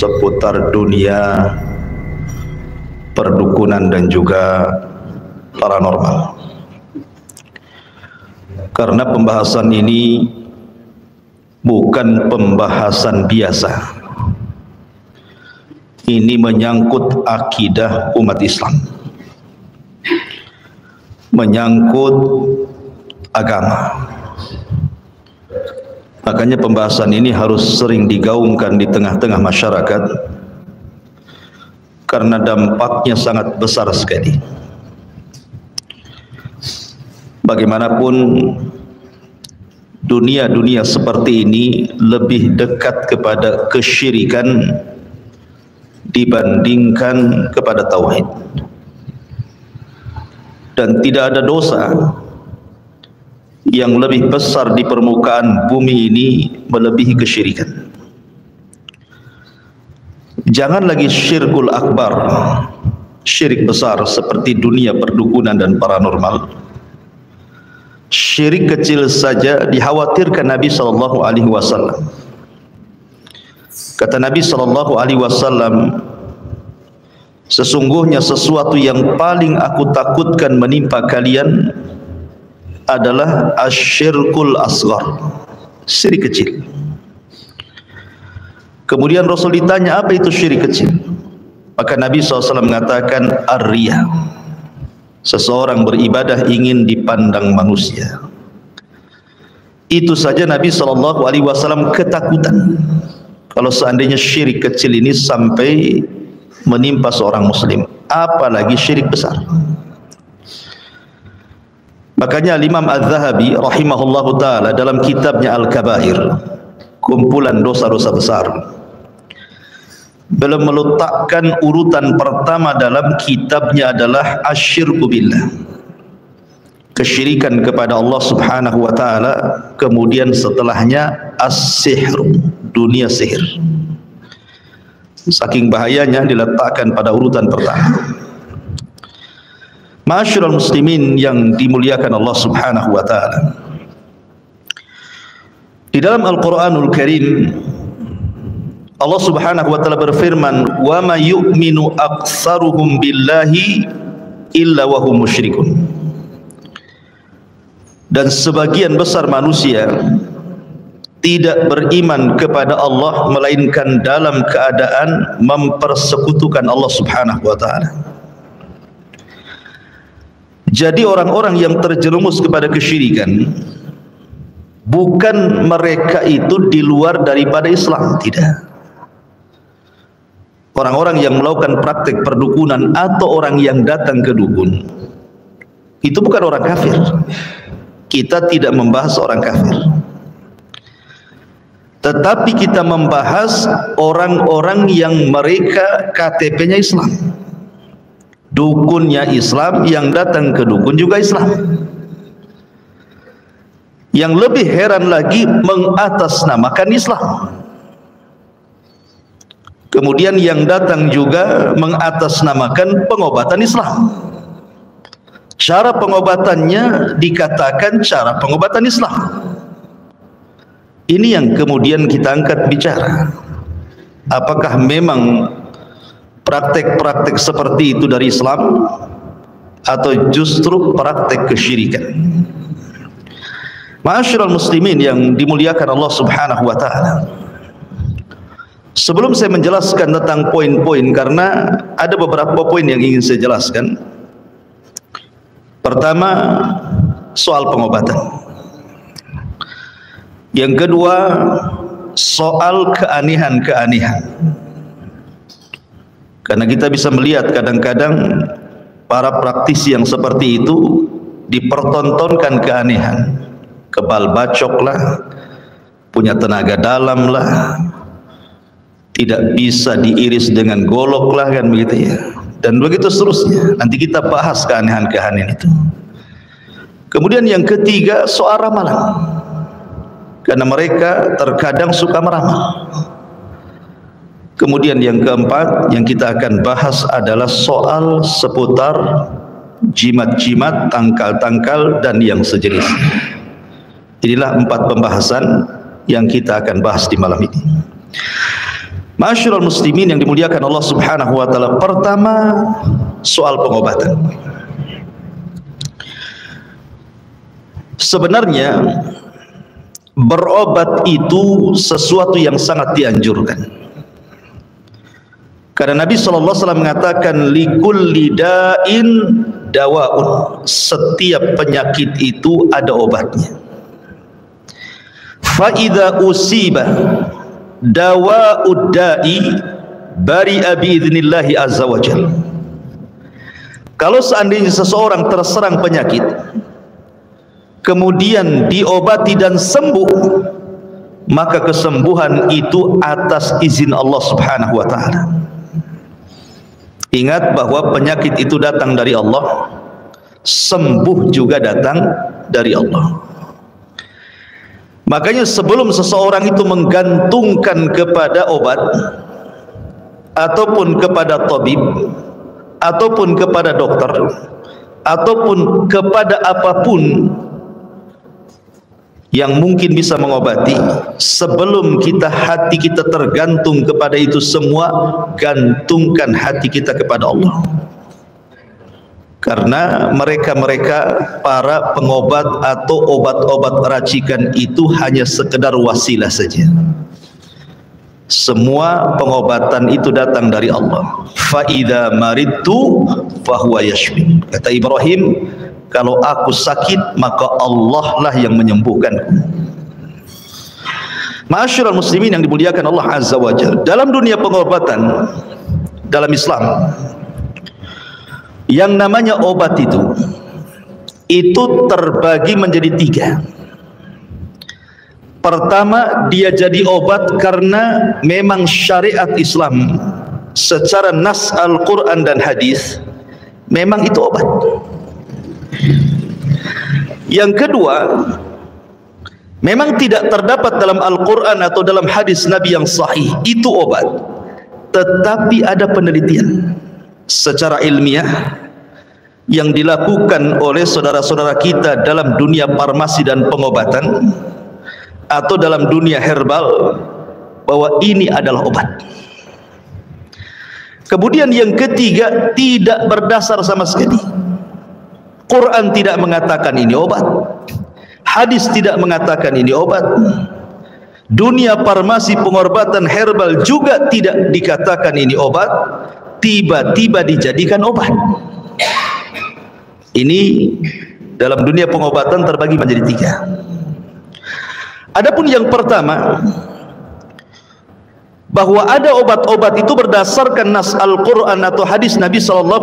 seputar dunia perdukunan dan juga paranormal. Karena pembahasan ini bukan pembahasan biasa. Ini menyangkut akidah umat Islam, menyangkut agama. Makanya pembahasan ini harus sering digaungkan di tengah-tengah masyarakat, karena dampaknya sangat besar sekali. Bagaimanapun dunia seperti ini lebih dekat kepada kesyirikan dibandingkan kepada tauhid, dan tidak ada dosa yang lebih besar di permukaan bumi ini melebihi kesyirikan. Jangan lagi syirkul akbar, syirik besar seperti dunia perdukunan dan paranormal. Syirik kecil saja dikhawatirkan Nabi SAW. Kata Nabi SAW, sesungguhnya sesuatu yang paling aku takutkan menimpa kalian adalah asyirkul asghar, syirik kecil. Kemudian Rasul ditanya, apa itu syirik kecil? Maka Nabi SAW mengatakan, ar-riya, seseorang beribadah ingin dipandang manusia. Itu saja Nabi SAW ketakutan kalau seandainya syirik kecil ini sampai menimpa seorang muslim, apalagi syirik besar. Makanya Imam Az-Zahabi rahimahullahu ta'ala dalam kitabnya Al-Kabair, kumpulan dosa-dosa besar, belum meletakkan urutan pertama dalam kitabnya adalah asyirku billah, kesyirikan kepada Allah subhanahu wa ta'ala. Kemudian setelahnya as-sihr, dunia sihir. Saking bahayanya diletakkan pada urutan pertama. Ma'asyiral muslimin yang dimuliakan Allah subhanahu wa ta'ala, di dalam Al-Quranul Karim Allah subhanahu wa ta'ala berfirman, wa ma yu'minu aktsaruhum billahi illa wa hum musyrikun. Dan sebagian besar manusia tidak beriman kepada Allah melainkan dalam keadaan mempersekutukan Allah subhanahu wa ta'ala. Jadi orang-orang yang terjerumus kepada kesyirikan, bukan mereka itu di luar daripada Islam, tidak. Orang-orang yang melakukan praktek perdukunan atau orang yang datang ke dukun, itu bukan orang kafir. Kita tidak membahas orang kafir, tetapi kita membahas orang-orang yang mereka KTP-nya Islam, dukunnya Islam, yang datang ke dukun juga Islam. Yang lebih heran lagi, mengatasnamakan Islam. Kemudian yang datang juga mengatasnamakan pengobatan Islam. Cara pengobatannya dikatakan cara pengobatan Islam. Ini yang kemudian kita angkat bicara. Apakah memang praktek-praktek seperti itu dari Islam, atau justru praktek kesyirikan? Ma'asyiral muslimin yang dimuliakan Allah subhanahu wa ta'ala, sebelum saya menjelaskan tentang poin-poin, karena ada beberapa poin yang ingin saya jelaskan. Pertama, soal pengobatan. Yang kedua, soal keanehan-keanehan. Karena kita bisa melihat kadang-kadang para praktisi yang seperti itu dipertontonkan keanehan. Kebal bacok lah, punya tenaga dalam lah, tidak bisa diiris dengan golok lah, kan begitu ya, dan begitu seterusnya. Nanti kita bahas keanehan-keanehan itu. Kemudian yang ketiga, soal ramalan, karena mereka terkadang suka meramal. Kemudian yang keempat yang kita akan bahas adalah soal seputar jimat-jimat, tangkal-tangkal dan yang sejenisnya. Inilah 4 pembahasan yang kita akan bahas di malam ini. Ma'asyiral muslimin yang dimuliakan Allah Subhanahu wa taala, pertama soal pengobatan. Sebenarnya berobat itu sesuatu yang sangat dianjurkan. Karena Nabi sallallahu alaihi wasallam mengatakan likulli da'in dawaun, setiap penyakit itu ada obatnya. Fa idza usiba dawa'ud da'i bari'a biidznillah azza wajalla. Kalau seandainya seseorang terserang penyakit kemudian diobati dan sembuh, maka kesembuhan itu atas izin Allah Subhanahu wa taala. Ingat bahwa penyakit itu datang dari Allah, sembuh juga datang dari Allah. Makanya sebelum seseorang itu menggantungkan kepada obat ataupun kepada tabib ataupun kepada dokter ataupun kepada apapun yang mungkin bisa mengobati, sebelum hati kita tergantung kepada itu semua, gantungkan hati kita kepada Allah. Karena mereka para pengobat atau obat-obat racikan itu hanya sekedar wasilah saja. Semua pengobatan itu datang dari Allah. Fa idza maridtu fahuwa yashfi. Kata Ibrahim, kalau aku sakit maka Allah lah yang menyembuhkanku. Ma'asyiral muslimin yang dimuliakan Allah Azza wa Jalla, dalam dunia pengobatan dalam Islam, yang namanya obat itu terbagi menjadi 3. Pertama, dia jadi obat karena memang syariat Islam secara nas Al-Quran dan hadis memang itu obat. Yang kedua, memang tidak terdapat dalam Al-Quran atau dalam hadis Nabi yang sahih itu obat, tetapi ada penelitian secara ilmiah yang dilakukan oleh saudara-saudara kita dalam dunia farmasi dan pengobatan atau dalam dunia herbal bahwa ini adalah obat. Kemudian yang ketiga, tidak berdasar sama sekali. Quran tidak mengatakan ini obat, hadis tidak mengatakan ini obat, dunia farmasi pengobatan herbal juga tidak dikatakan ini obat, tiba-tiba dijadikan obat. Ini dalam dunia pengobatan terbagi menjadi 3. Adapun yang pertama, bahwa ada obat-obat itu berdasarkan nas Al-Quran atau hadis Nabi SAW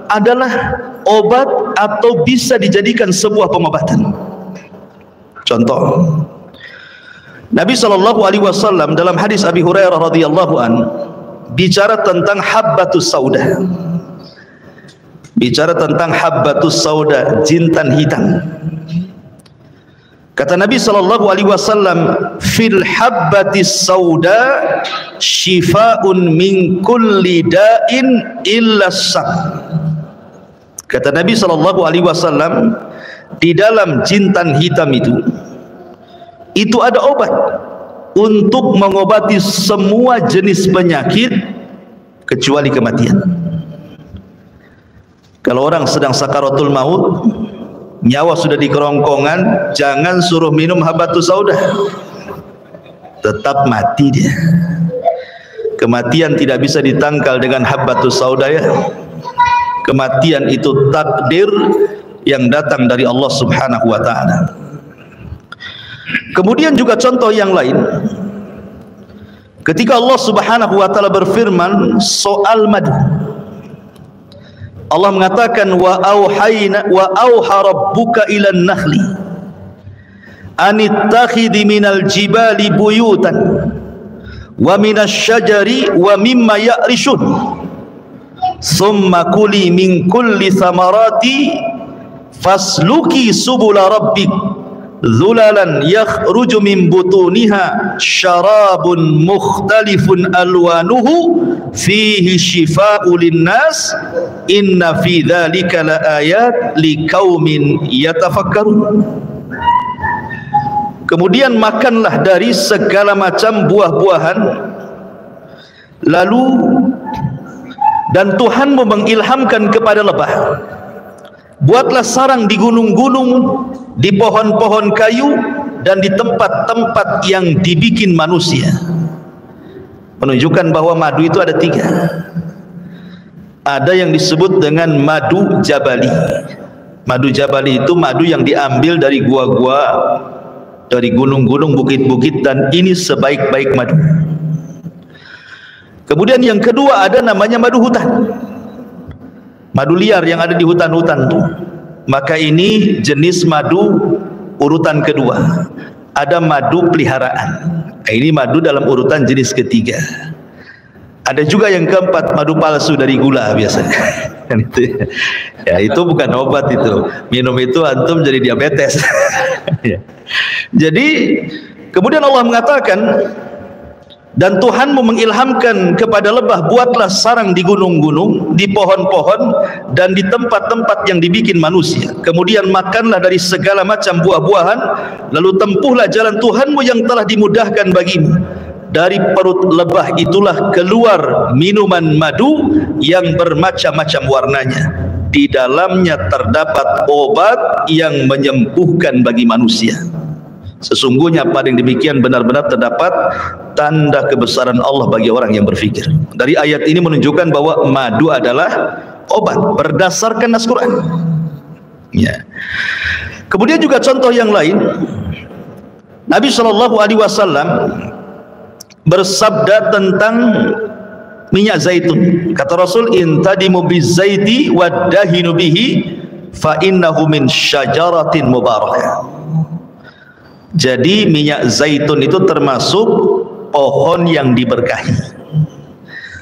adalah obat atau bisa dijadikan sebuah pengobatan. Contoh, Nabi SAW dalam hadis Abi Hurairah radhiyallahu an bicara tentang habbatus sauda, bicara tentang habbatus sauda, jintan hitam. Kata Nabi SAW, fil habbatis sauda shifaun min kulli da'in illa sak. Kata Nabi SAW, di dalam jintan hitam itu ada obat untuk mengobati semua jenis penyakit kecuali kematian. Kalau orang sedang sakaratul maut, nyawa sudah di kerongkongan, jangan suruh minum habbatus sauda, tetap mati dia. Kematian tidak bisa ditangkal dengan habbatus sauda ya. Kematian itu takdir yang datang dari Allah Subhanahu wa taala. Kemudian juga contoh yang lain, ketika Allah Subhanahu wa taala berfirman soal madu, Allah mengatakan wa auha rabbuka ilan nakhli anittakhidhi minal jibali buyutan wa minasy syajari wa mimma ya'rishun summa kuli min kulli thamarati fasluki subula rabbik dhulalan yakhruju min butuniha syarabun mukhtalifun alwanuhu fihi shifa'u linnas inna fi dzalika laayat liqaumin yatafakkarun. Kemudian makanlah dari segala macam buah-buahan Lalu dan Tuhanmu mengilhamkan kepada lebah, buatlah sarang di gunung-gunung, di pohon-pohon kayu, dan di tempat-tempat yang dibikin manusia. Menunjukkan bahwa madu itu ada 3. Ada yang disebut dengan madu jabali. Madu jabali itu madu yang diambil dari gua-gua, dari gunung-gunung, bukit-bukit, dan ini sebaik-baik madu. Kemudian yang kedua ada namanya madu hutan, madu liar yang ada di hutan-hutan tuh. Maka ini jenis madu urutan kedua. Ada madu peliharaan, ini madu dalam urutan jenis ketiga. Ada juga yang keempat, madu palsu dari gula biasanya. Kan itu ya, itu bukan obat itu. Minum itu antum jadi diabetes. Jadi kemudian Allah mengatakan, dan Tuhanmu mengilhamkan kepada lebah, buatlah sarang di gunung-gunung, di pohon-pohon, dan di tempat-tempat yang dibikin manusia. Kemudian makanlah dari segala macam buah-buahan, lalu tempuhlah jalan Tuhanmu yang telah dimudahkan bagimu. Dari perut lebah itulah keluar minuman madu yang bermacam-macam warnanya. Di dalamnya terdapat obat yang menyembuhkan bagi manusia. Sesungguhnya pada yang demikian benar-benar terdapat tanda kebesaran Allah bagi orang yang berfikir. Dari ayat ini menunjukkan bahwa madu adalah obat berdasarkan nas Quran. Ya. Kemudian juga contoh yang lain, Nabi SAW bersabda tentang minyak zaitun. Kata Rasul, intadimu bizaiti waddahinu bihi fa innahu min syajaratin mubarakah. Jadi minyak zaitun itu termasuk pohon yang diberkahi.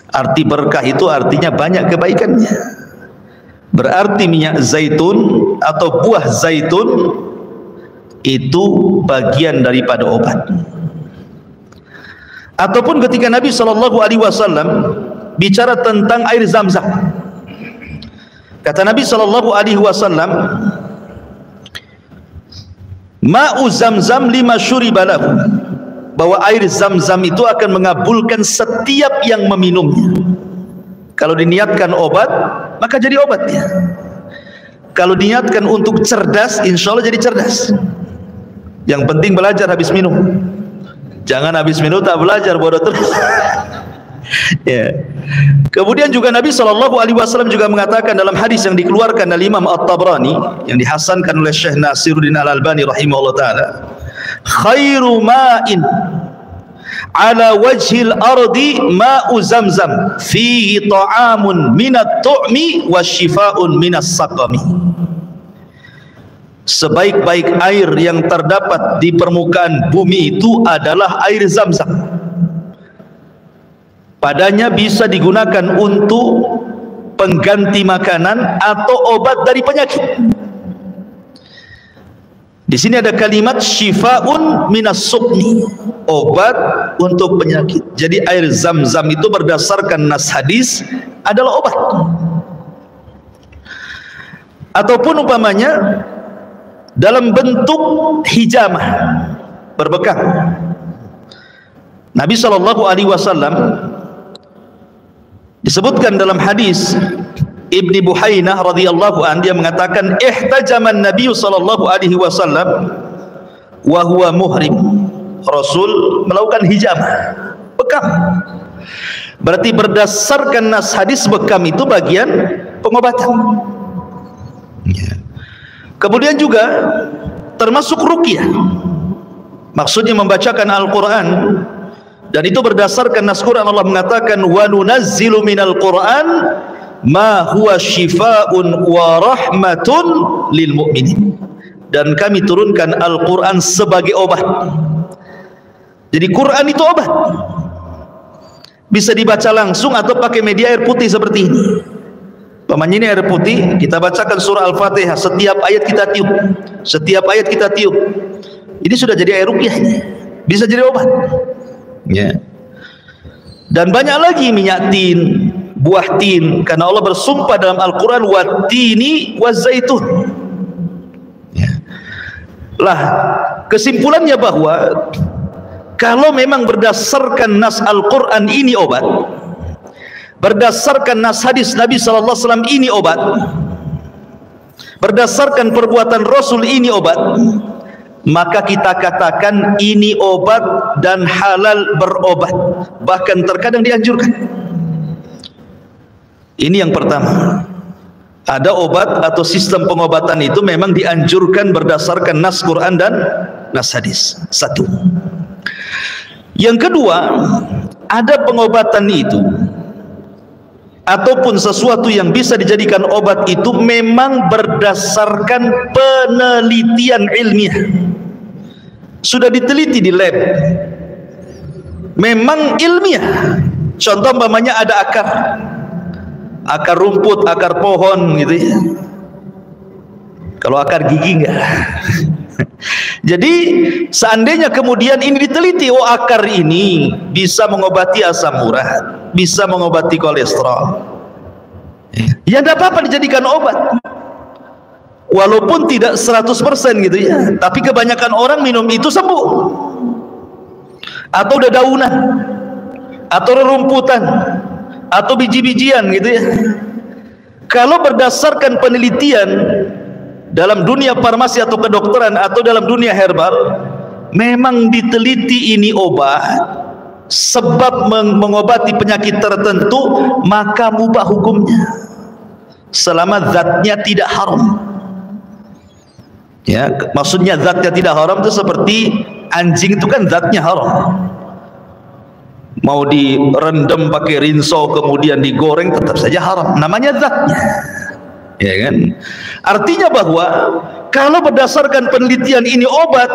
Arti berkah itu artinya banyak kebaikannya. Berarti minyak zaitun atau buah zaitun itu bagian daripada obat. Ataupun ketika Nabi SAW bicara tentang air Zam-Zam, kata Nabi SAW, ma'u Zam-Zam lima syuribalahu, bahwa air Zam-Zam itu akan mengabulkan setiap yang meminumnya. Kalau diniatkan obat, maka jadi obatnya. Kalau diniatkan untuk cerdas, insya Allah jadi cerdas. Yang penting belajar habis minum. Jangan habis minum tak belajar, bodoh terus. Ya. Kemudian juga Nabi SAW juga mengatakan dalam hadis yang dikeluarkan oleh Imam At-Tabrani, yang dihasankan oleh Syekh Nasiruddin Al-Albani rahimahullah ta'ala, khairu ma'in ala wajhil ardi ma'u Zamzam fihi ta'amun minat tu'mi wa shifa'un minas saqami. Sebaik-baik air yang terdapat di permukaan bumi itu adalah air Zam-Zam. Padanya bisa digunakan untuk pengganti makanan atau obat dari penyakit. Di sini ada kalimat syifaun minas suqmi, obat untuk penyakit. Jadi air Zam-Zam itu berdasarkan nas hadis adalah obat. Ataupun umpamanya dalam bentuk hijamah, berbekam. Nabi SAW disebutkan dalam hadis Ibni Buhainah radhiyallahu anhu, dia mengatakan ihtajaman Nabi SAW wa huwa muhrim. Rasul melakukan hijamah, bekam. Berarti berdasarkan nas hadis bekam itu bagian pengobatan. Ya. Kemudian juga termasuk ruqyah, maksudnya membacakan Al-Quran, dan itu berdasarkan nas Quran. Allah mengatakan wa nunazzilu minal Quran ma huwa shifaa'un wa rahmatun lil mu'minin, dan kami turunkan Al-Quran sebagai obat. Jadi Quran itu obat, bisa dibaca langsung atau pakai media air putih seperti ini. Pamannya ini air putih, kita bacakan surah Al-Fatihah, setiap ayat kita tiup, setiap ayat kita tiup. Ini sudah jadi air ruqyahnya, bisa jadi obat. Ya. Dan banyak lagi minyak tin, buah tin, karena Allah bersumpah dalam Al-Quran wattini wazaitun. Ya. Lah, kesimpulannya bahwa kalau memang berdasarkan nas Al-Quran ini obat, berdasarkan nas hadis Nabi sallallahu alaihi wasallam ini obat, berdasarkan perbuatan Rasul ini obat, maka kita katakan ini obat dan halal berobat, bahkan terkadang dianjurkan. Ini yang pertama. Ada obat atau sistem pengobatan itu memang dianjurkan berdasarkan nas Quran dan nas hadis. Satu. Yang kedua, ada pengobatan itu ataupun sesuatu yang bisa dijadikan obat itu memang berdasarkan penelitian ilmiah, sudah diteliti di lab, memang ilmiah. Contoh umpamanya ada akar rumput, akar pohon gitu ya. Kalau akar gigi enggak. Jadi seandainya kemudian ini diteliti, oh akar ini bisa mengobati asam urat, bisa mengobati kolesterol, ya tidak apa-apa dijadikan obat, walaupun tidak 100% gitu ya. Tapi kebanyakan orang minum itu sembuh, atau dedaunan, atau rerumputan, atau biji-bijian gitu ya. Kalau berdasarkan penelitian dalam dunia farmasi atau kedokteran atau dalam dunia herbal, memang diteliti ini obat, sebab mengobati penyakit tertentu, maka mubah hukumnya selama zatnya tidak haram. Ya, maksudnya zatnya tidak haram itu seperti anjing itu kan zatnya haram. Mau direndam pakai rinso kemudian digoreng tetap saja haram, namanya zatnya, ya kan? Artinya bahwa kalau berdasarkan penelitian ini obat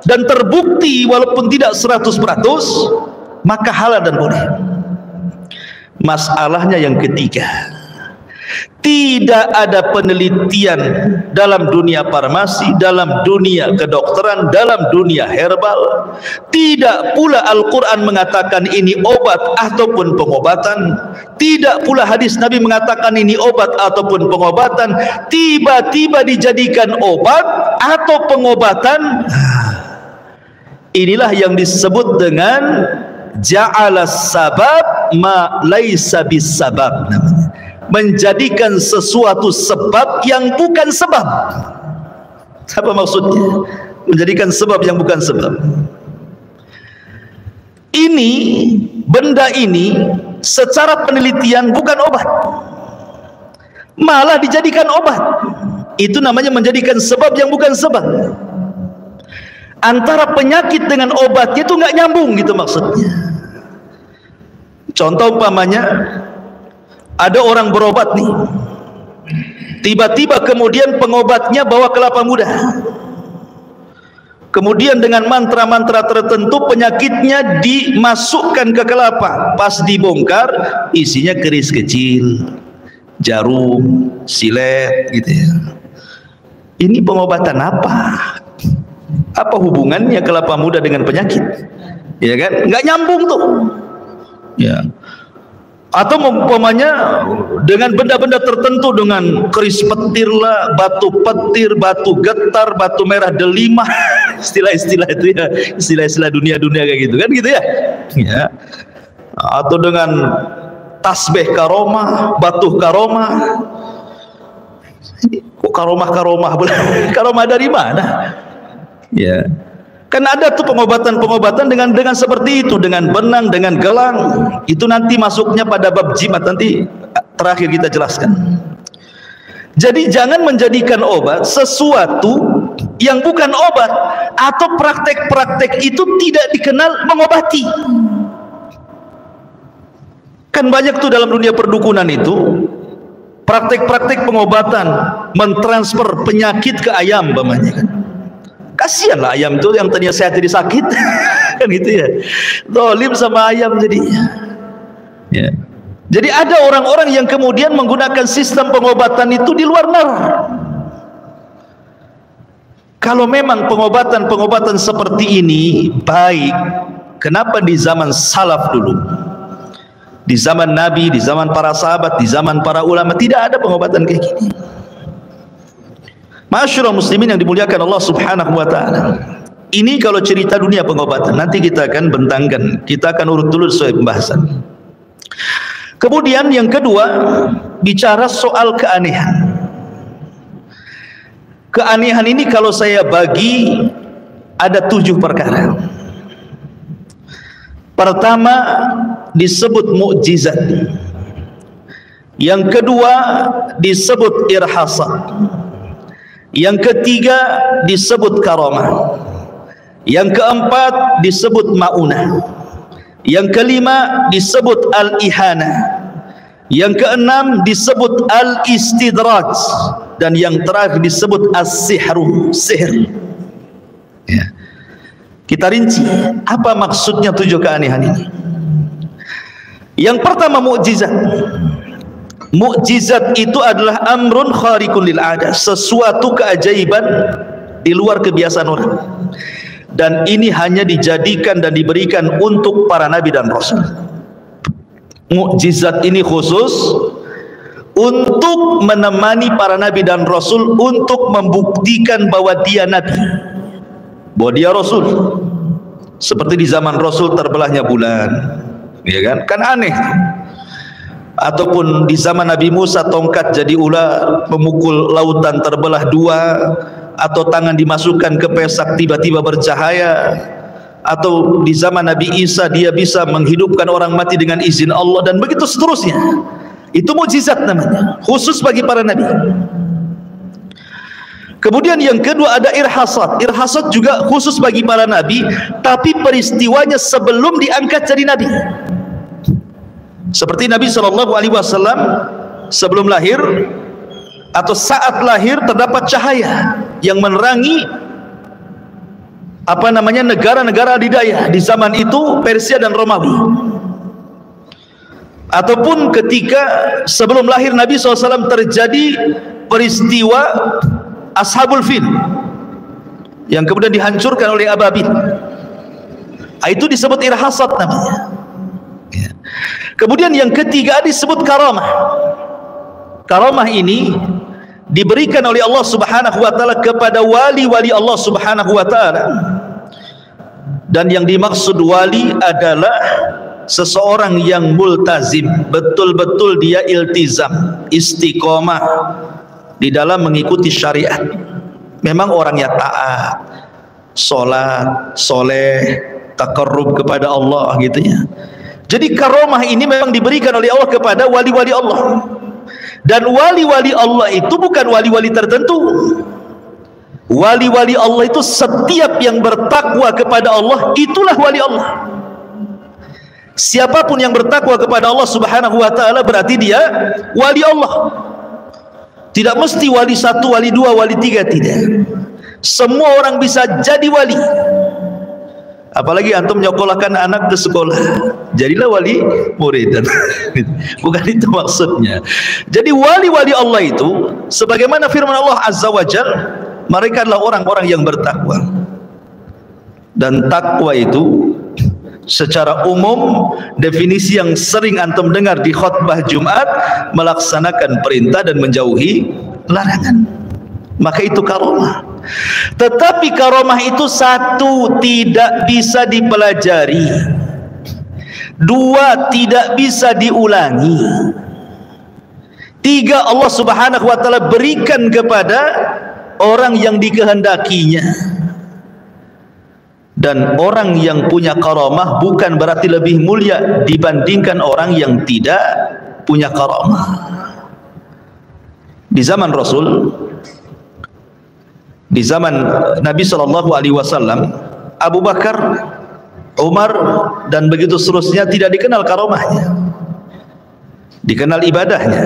dan terbukti walaupun tidak 100%, maka halal dan boleh. Masalahnya yang ketiga, tidak ada penelitian dalam dunia farmasi, dalam dunia kedokteran, dalam dunia herbal. Tidak pula Al-Quran mengatakan ini obat ataupun pengobatan. Tidak pula hadis Nabi mengatakan ini obat ataupun pengobatan. Tiba-tiba dijadikan obat atau pengobatan. Inilah yang disebut dengan ja'ala sabab ma laisa bisabab, namanya. Menjadikan sesuatu sebab yang bukan sebab. Apa maksudnya? Menjadikan sebab yang bukan sebab. Ini, benda ini secara penelitian bukan obat, malah dijadikan obat. Itu namanya menjadikan sebab yang bukan sebab. Antara penyakit dengan obatnya itu nggak nyambung gitu maksudnya. Contoh umpamanya, ada orang berobat nih, tiba-tiba kemudian pengobatnya bawa kelapa muda, kemudian dengan mantra-mantra tertentu penyakitnya dimasukkan ke kelapa. Pas dibongkar isinya keris kecil, jarum, silet gitu ya. Ini pengobatan apa? Apa hubungannya kelapa muda dengan penyakit? Ya kan? Nggak nyambung tuh. Ya. Atau umpamanya dengan benda-benda tertentu, dengan keris petir lah, batu petir, batu getar, batu merah delima, istilah-istilah itu ya, istilah-istilah dunia-dunia kayak gitu kan gitu ya. Ya. Atau dengan tasbih karomah, batu karomah. Kok karomah-karomah? Karomah dari mana? Ya. Kan ada tuh pengobatan-pengobatan dengan seperti itu, dengan benang, dengan gelang. Itu nanti masuknya pada bab jimat, nanti terakhir kita jelaskan. Jadi jangan menjadikan obat sesuatu yang bukan obat, atau praktek-praktek itu tidak dikenal mengobati. Kan banyak tuh dalam dunia perdukunan itu praktek-praktek pengobatan, mentransfer penyakit ke ayam umpamanya kan. Kasihanlah ayam itu yang tadinya sehat jadi sakit. Kan gitu ya. Zalim sama ayam jadinya. Ya. Jadi ada orang-orang yang kemudian menggunakan sistem pengobatan itu di luar nalar. Kalau memang pengobatan-pengobatan seperti ini baik, kenapa di zaman salaf dulu, di zaman Nabi, di zaman para sahabat, di zaman para ulama tidak ada pengobatan kayak gini? Masyaallah muslimin yang dimuliakan Allah Subhanahu wa taala. Ini kalau cerita dunia pengobatan, nanti kita akan bentangkan, kita akan urut dulu sesuai pembahasan. Kemudian yang kedua, bicara soal keanehan. Keanehan ini kalau saya bagi ada 7 perkara. Pertama disebut mukjizat. Yang kedua disebut irhasat. Yang ketiga disebut karamah. Yang keempat disebut maunah. Yang kelima disebut al-ihana. Yang keenam disebut al-istidraj. Dan yang terakhir disebut as-sihru, sihir. Ya. Kita rinci apa maksudnya 7 keanehan ini. Yang pertama mukjizat. Mukjizat itu adalah amrun khariqun lil 'adah, sesuatu keajaiban di luar kebiasaan orang. Dan ini hanya dijadikan dan diberikan untuk para nabi dan rasul. Mukjizat ini khusus untuk menemani para nabi dan rasul, untuk membuktikan bahwa dia nabi, bahwa dia rasul. Seperti di zaman rasul terbelahnya bulan, ya kan? Kan aneh. Ataupun di zaman Nabi Musa tongkat jadi ular, memukul lautan terbelah 2, atau tangan dimasukkan ke pesak tiba-tiba bercahaya, atau di zaman Nabi Isa dia bisa menghidupkan orang mati dengan izin Allah, dan begitu seterusnya. Itu mukjizat namanya, khusus bagi para nabi. Kemudian yang kedua ada irhasat. Irhasat juga khusus bagi para nabi, tapi peristiwanya sebelum diangkat jadi nabi. Seperti Nabi SAW sebelum lahir atau saat lahir terdapat cahaya yang menerangi negara-negara adidaya di zaman itu, Persia dan Romawi. Ataupun ketika sebelum lahir Nabi SAW terjadi peristiwa Ashabul Fil yang kemudian dihancurkan oleh ababil. Itu disebut irhasat namanya. Kemudian yang ketiga disebut karamah. Karamah ini diberikan oleh Allah Subhanahu wa taala kepada wali-wali Allah Subhanahu wa taala. Dan yang dimaksud wali adalah seseorang yang multazim, betul-betul dia iltizam, istiqomah di dalam mengikuti syariat. Memang orangnya taat, sholat, soleh, taqarrub kepada Allah gitu ya. Jadi karamah ini memang diberikan oleh Allah kepada wali-wali Allah. Dan wali-wali Allah itu bukan wali-wali tertentu. Wali-wali Allah itu setiap yang bertakwa kepada Allah, itulah wali Allah. Siapapun yang bertakwa kepada Allah Subhanahu wa taala berarti dia wali Allah. Tidak mesti wali 1, wali 2, wali 3, tidak. Semua orang bisa jadi wali. Apalagi antum nyokolahkan anak ke sekolah, jadilah wali murid. Bukan itu maksudnya. Jadi wali-wali Allah itu sebagaimana firman Allah Azza wa Jalla, mereka adalah orang-orang yang bertakwa. Dan takwa itu secara umum definisi yang sering antum dengar di khutbah Jumat, melaksanakan perintah dan menjauhi larangan. Maka itu karamah. Tetapi karamah itu 1, tidak bisa dipelajari. 2, tidak bisa diulangi. 3, Allah Subhanahu wa taala berikan kepada orang yang dikehendakinya. Dan orang yang punya karamah bukan berarti lebih mulia dibandingkan orang yang tidak punya karamah. Di zaman Rasul, di zaman Nabi SAW, Abu Bakar, Umar dan begitu seterusnya tidak dikenal karamahnya, dikenal ibadahnya.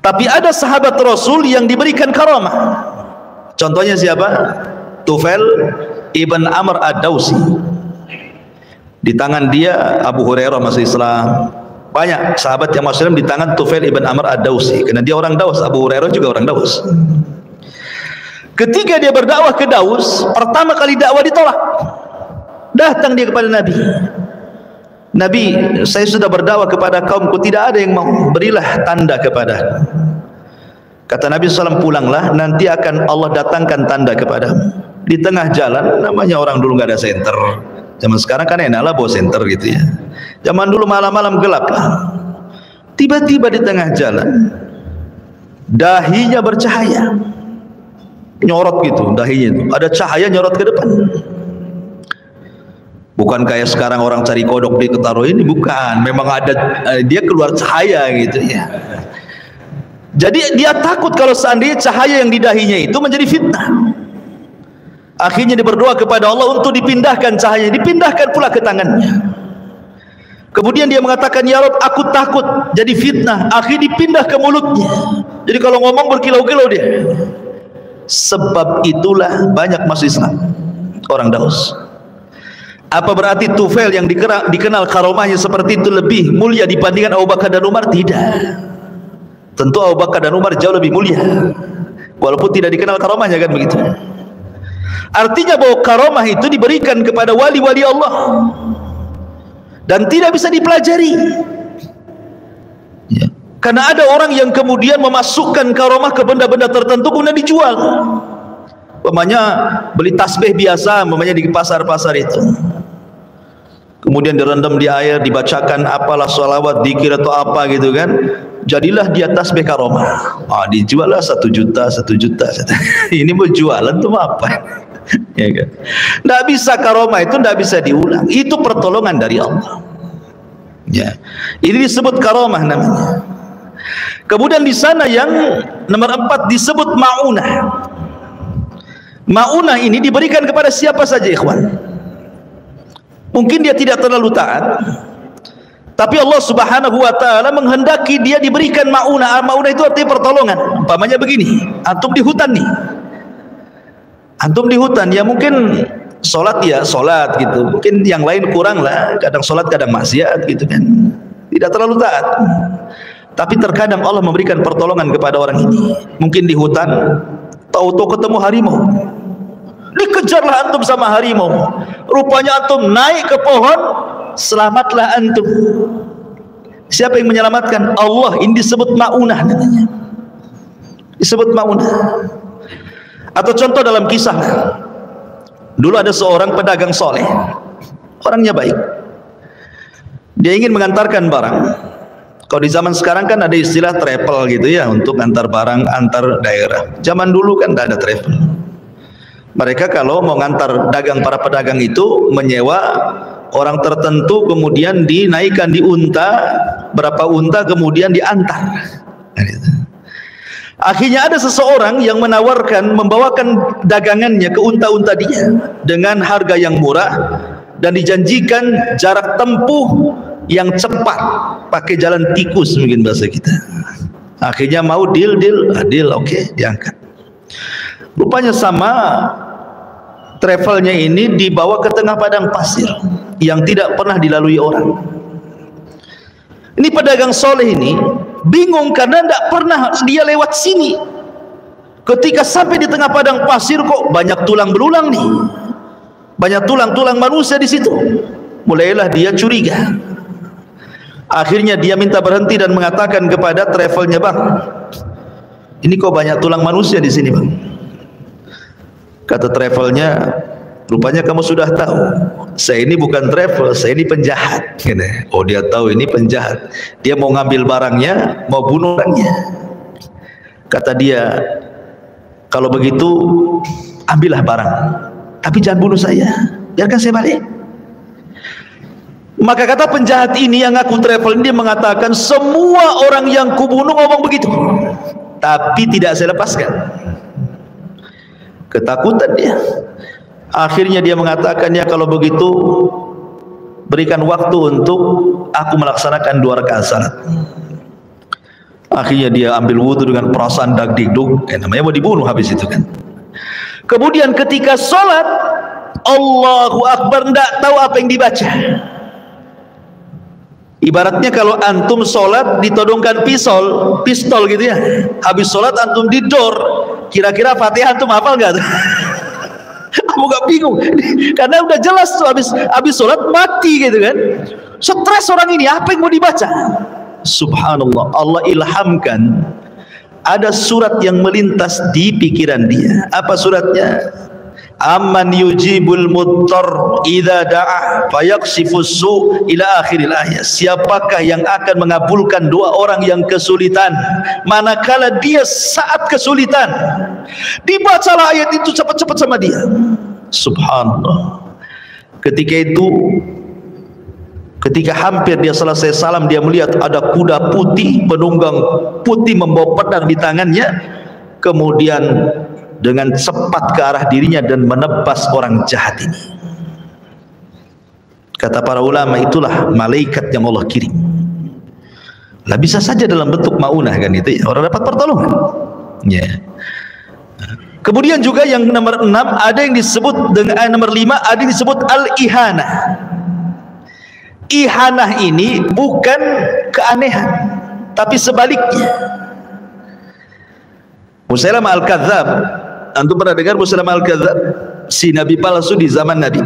Tapi ada sahabat Rasul yang diberikan karamah. Contohnya siapa? Tufail ibn Amr ad-Dawsi. Di tangan dia Abu Hurairah masuk Islam. Banyak sahabat yang masuk Islam di tangan Tufail ibn Amr ad-Dawsi, karena dia orang Daus. Abu Hurairah juga orang Daus. Ketika dia berdakwah ke Daus, pertama kali dakwah ditolak. Datang dia kepada Nabi. Nabi, saya sudah berdakwah kepada kaumku, tidak ada yang mau, berilah tanda kepada. Kata Nabi SAW, pulanglah, nanti akan Allah datangkan tanda kepadamu. Di tengah jalan, namanya orang dulu nggak ada senter, Zaman sekarang kan enak lah bawa senter gitu ya. Zaman dulu malam-malam gelap lah. Tiba-tiba di tengah jalan dahinya bercahaya, nyorot gitu dahinya itu, ada cahaya nyorot ke depan. Bukan kayak sekarang orang cari kodok di ketaruh ini, bukan, memang ada dia keluar cahaya gitu ya. Jadi dia takut kalau seandainya cahaya yang di dahinya itu menjadi fitnah. Akhirnya dia berdoa kepada Allah untuk dipindahkan cahaya, dipindahkan pula ke tangannya. Kemudian dia mengatakan, ya Rabb, aku takut jadi fitnah. Akhirnya dipindah ke mulutnya. Jadi kalau ngomong berkilau-kilau dia. Sebab itulah banyak masuk Islam orang Daus. Apa berarti Tufail yang dikenal karomahnya seperti itu lebih mulia dibandingkan Abu Bakar dan Umar? Tidak. Tentu Abu Bakar dan Umar jauh lebih mulia, walaupun tidak dikenal karomahnya, kan begitu. Artinya bahwa karomah itu diberikan kepada wali-wali Allah dan tidak bisa dipelajari ya. Karena ada orang yang kemudian memasukkan karomah ke benda-benda tertentu kemudian dijual. Umpamanya beli tasbih biasa, umpamanya di pasar-pasar itu, kemudian direndam di air, dibacakan apalah sholawat, zikir atau apa gitu kan, jadilah dia tasbih karomah. Dijual lah 1 juta. Ini mau jualan tuh apa? Ya kan? Nggak bisa, karomah itu nggak bisa diulang. Itu pertolongan dari Allah. Ya, ini disebut karomah namanya. Kemudian di sana yang nomor 4 disebut ma'unah. Ma'unah ini diberikan kepada siapa saja, ikhwan. Mungkin dia tidak terlalu taat, tapi Allah Subhanahu wa ta'ala menghendaki dia diberikan ma'unah. Ma'unah itu artinya pertolongan. Umpamanya begini, antum di hutan nih, antum di hutan ya, mungkin sholat ya sholat gitu, mungkin yang lain kurang lah, kadang sholat kadang maksiat gitu kan, tidak terlalu taat. Tapi terkadang Allah memberikan pertolongan kepada orang ini. Mungkin di hutan tahu-tahu ketemu harimau, dikejarlah antum sama harimau, rupanya antum naik ke pohon, selamatlah antum. Siapa yang menyelamatkan? Allah. Ini disebut ma'unah namanya, disebut ma'unah. Atau contoh dalam kisah, dulu ada seorang pedagang soleh, orangnya baik, dia ingin mengantarkan barang. Kalau di zaman sekarang kan ada istilah travel gitu ya, untuk antar barang antar daerah. Zaman dulu kan tidak ada travel. Mereka kalau mau ngantar dagang, para pedagang itu menyewa orang tertentu, kemudian dinaikkan di unta, berapa unta, kemudian diantar. Akhirnya ada seseorang yang menawarkan membawakan dagangannya ke unta-unta dia dengan harga yang murah dan dijanjikan jarak tempuh yang cepat, pakai jalan tikus mungkin bahasa kita. Akhirnya mau deal, oke, diangkat. Rupanya sama travelnya ini dibawa ke tengah padang pasir yang tidak pernah dilalui orang. Ini pedagang soleh ini bingung karena tidak pernah dia lewat sini. Ketika sampai di tengah padang pasir, kok banyak tulang belulang nih, banyak tulang-tulang manusia di situ. Mulailah dia curiga. Akhirnya dia minta berhenti dan mengatakan kepada travelnya, bang, ini kok banyak tulang manusia di sini, bang. Kata travelnya, rupanya kamu sudah tahu, saya ini bukan travel, saya ini penjahat. Oh, dia tahu ini penjahat. Dia mau ngambil barangnya, mau bunuh orangnya. Kata dia, kalau begitu ambillah barang, tapi jangan bunuh saya, biarkan saya balik. Maka kata penjahat ini yang ngaku travel ini, dia mengatakan, semua orang yang kubunuh ngomong begitu, tapi tidak saya lepaskan. Ketakutan dia. Akhirnya dia mengatakan, ya kalau begitu berikan waktu untuk aku melaksanakan 2 rakaat salat. Akhirnya dia ambil wudhu dengan perasaan dagdikduk, namanya mau dibunuh habis itu kan. Kemudian ketika sholat, Allahu Akbar, tidak tahu apa yang dibaca. Ibaratnya kalau antum sholat ditodongkan pistol gitu ya, habis sholat antum didor, kira-kira Fatihah antum hafal nggak? Kamu gak bingung karena udah jelas tuh habis sholat mati gitu kan. Stres orang ini, apa yang mau dibaca? Subhanallah, Allah ilhamkan ada surat yang melintas di pikiran dia. Apa suratnya? amman yujibul muttar idza da'a fayaksifus su' ila akhiril ayat. Siapakah yang akan mengabulkan doa orang yang kesulitan manakala dia saat kesulitan? Dibacalah ayat itu cepat-cepat sama dia. Subhanallah. Ketika hampir dia selesai salam, dia melihat ada kuda putih, penunggang putih membawa pedang di tangannya, kemudian dengan cepat ke arah dirinya dan menebas orang jahat ini. Kata para ulama, itulah malaikat yang Allah kirim. Lah bisa saja dalam bentuk maunah kan itu ya, orang dapat pertolongan. Ya. Kemudian juga yang nomor 6 ada yang disebut dengan nomor 5 ada yang disebut al-ihanah. Ihanah ini bukan keanehan, tapi sebaliknya. Musailamah al-Kadzdzab, antum pernah dengar Musailamah al-Kadzdzab? Si nabi palsu di zaman Nabi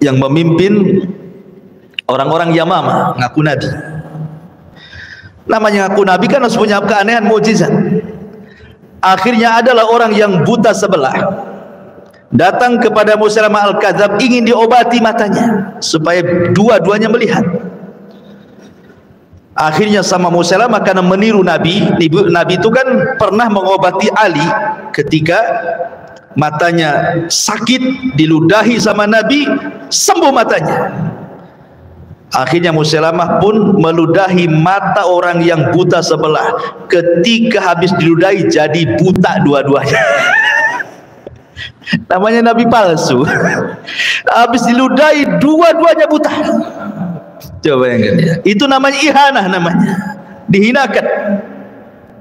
yang memimpin orang-orang Yamamah, ngaku nabi. Namanya ngaku nabi kan harus punya keanehan, mukjizat. Akhirnya adalah orang yang buta sebelah datang kepada Musailamah al-Kadzdzab, ingin diobati matanya supaya dua-duanya melihat. Akhirnya sama Musailamah karena meniru Nabi itu kan pernah mengobati Ali ketika matanya sakit, diludahi sama Nabi, sembuh matanya. Akhirnya Musailamah pun meludahi mata orang yang buta sebelah. Ketika habis diludahi jadi buta dua-duanya. Namanya nabi palsu. Habis diludahi dua-duanya buta. Coba bayangkan ya. Itu namanya ihanah, namanya dihinakan.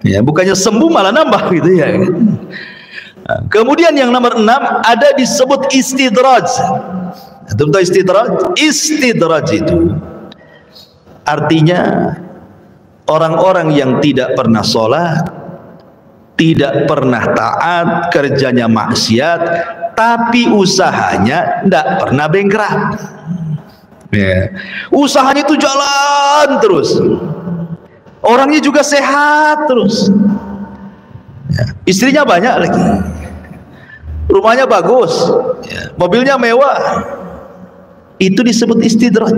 Ya, bukannya sembuh malah nambah gitu ya. Kemudian yang nomor 6 ada disebut istidraj. Tahu istidraj? Istidraj itu artinya orang-orang yang tidak pernah sholat, tidak pernah taat, kerjanya maksiat, tapi usahanya tidak pernah bengkrak. Ya. Usahanya itu jalan terus, orangnya juga sehat terus, ya. Istrinya banyak lagi, rumahnya bagus, ya. Mobilnya mewah. Itu disebut istidraj.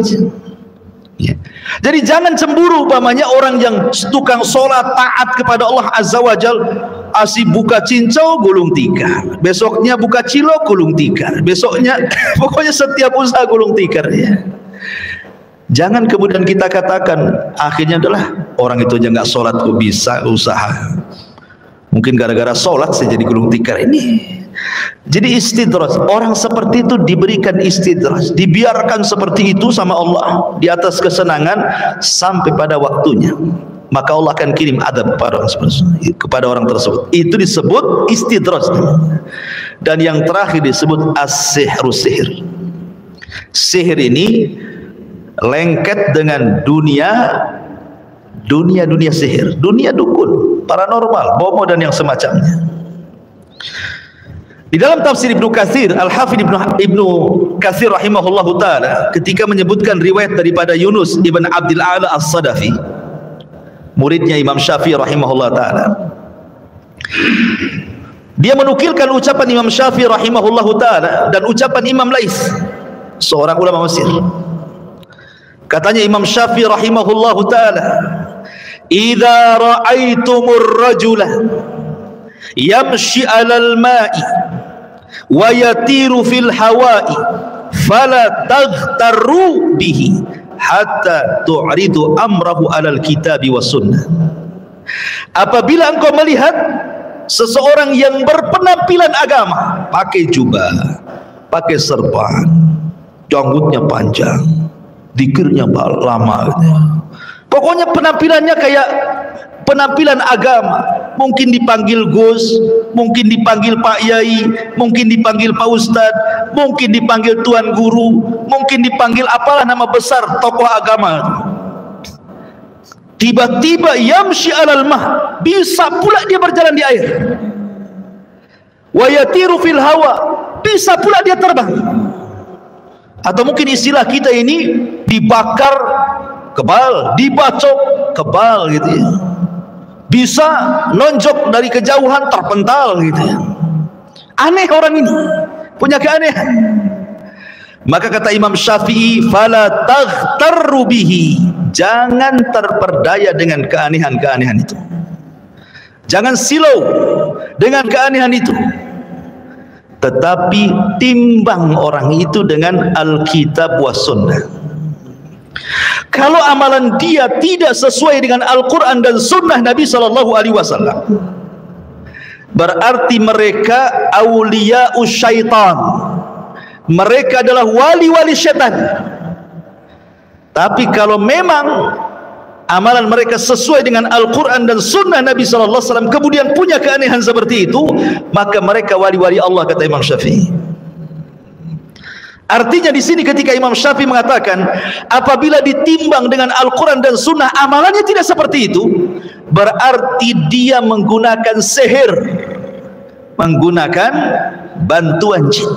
Ya. Jadi jangan cemburu umpamanya orang yang tukang sholat taat kepada Allah Azza wa Jal, asih buka cincau gulung tikar, besoknya buka cilok gulung tikar, besoknya pokoknya setiap usaha gulung tikar ya. Jangan kemudian kita katakan akhirnya adalah orang itu aja nggak sholat kok bisa usaha, mungkin gara-gara sholat saya jadi gulung tikar ini. Jadi istidraj, orang seperti itu diberikan istidraj, dibiarkan seperti itu sama Allah di atas kesenangan sampai pada waktunya, maka Allah akan kirim adab kepada orang tersebut. Itu disebut istidraj. Dan yang terakhir disebut as-sihru, sihir. Sihir ini lengket dengan dunia sihir, dunia dukun, paranormal, bomo dan yang semacamnya. Di dalam tafsir Ibnu Katsir, Al-Hafidz Ibnu Katsir rahimahullahu taala ketika menyebutkan riwayat daripada Yunus ibn Abdul A'la As-Sadafi, muridnya Imam Syafi'i rahimahullah taala, dia menukilkan ucapan Imam Syafi'i rahimahullahu taala dan ucapan Imam Lais, seorang ulama Mesir. Katanya Imam Syafi'i rahimahullahu taala, "Idza ra'aitumur rajula yamshi 'alal ma'i wa yatiru fil hawa'i fala taghtarru bihi hatta tu'ridu amrahu 'alal kitabi was sunnah." Apabila engkau melihat seseorang yang berpenampilan agama, pakai jubah, pakai serban, janggutnya panjang, zikirnya lama gitu. Pokoknya penampilannya kayak penampilan agama, mungkin dipanggil Gus, mungkin dipanggil Pak Yai, mungkin dipanggil Pak Ustadz, mungkin dipanggil Tuan Guru, mungkin dipanggil apalah nama besar tokoh agama. Tiba-tiba yamshi alal mah, bisa pula dia berjalan di air. Wa yatiru fil hawa, bisa pula dia terbang. Atau mungkin istilah kita ini dibakar kebal, dibacok kebal gitu ya. Bisa nonjok dari kejauhan terpental gitu ya. Aneh orang ini. punya keanehan. Maka kata Imam Syafi'i, fala taghtarru bihi, jangan terperdaya dengan keanehan-keanehan itu, jangan silau dengan keanehan itu, tetapi timbang orang itu dengan Alkitab was sunnah. Kalau amalan dia tidak sesuai dengan Al-Quran dan sunnah Nabi SAW, berarti mereka awliya'us syaitan, mereka adalah wali-wali syaitan. Tapi kalau memang amalan mereka sesuai dengan Al-Quran dan sunnah Nabi SAW, kemudian punya keanehan seperti itu, maka mereka wali-wali Allah, kata Imam Syafi'i. Artinya di sini ketika Imam Syafi'i mengatakan apabila ditimbang dengan Al-Quran dan sunnah amalannya tidak seperti itu, berarti dia menggunakan sihir, menggunakan bantuan jin,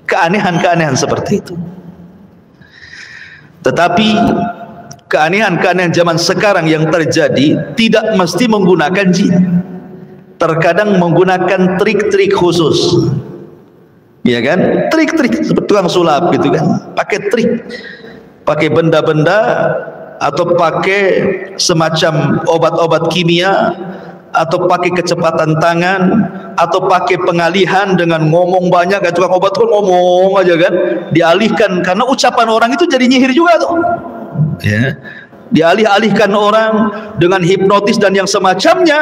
keanehan-keanehan seperti itu. Tetapi keanehan-keanehan zaman sekarang yang terjadi tidak mesti menggunakan jin, terkadang menggunakan trik-trik khusus, ya kan, trik-trik seperti tukang sulap gitu kan, pakai trik, pakai benda-benda atau pakai semacam obat-obat kimia, atau pakai kecepatan tangan, atau pakai pengalihan dengan ngomong banyak. Kayak tukang obat kan ngomong aja kan, dialihkan karena ucapan orang itu jadi nyihir juga tuh, ya, dialih-alihkan orang dengan hipnotis dan yang semacamnya.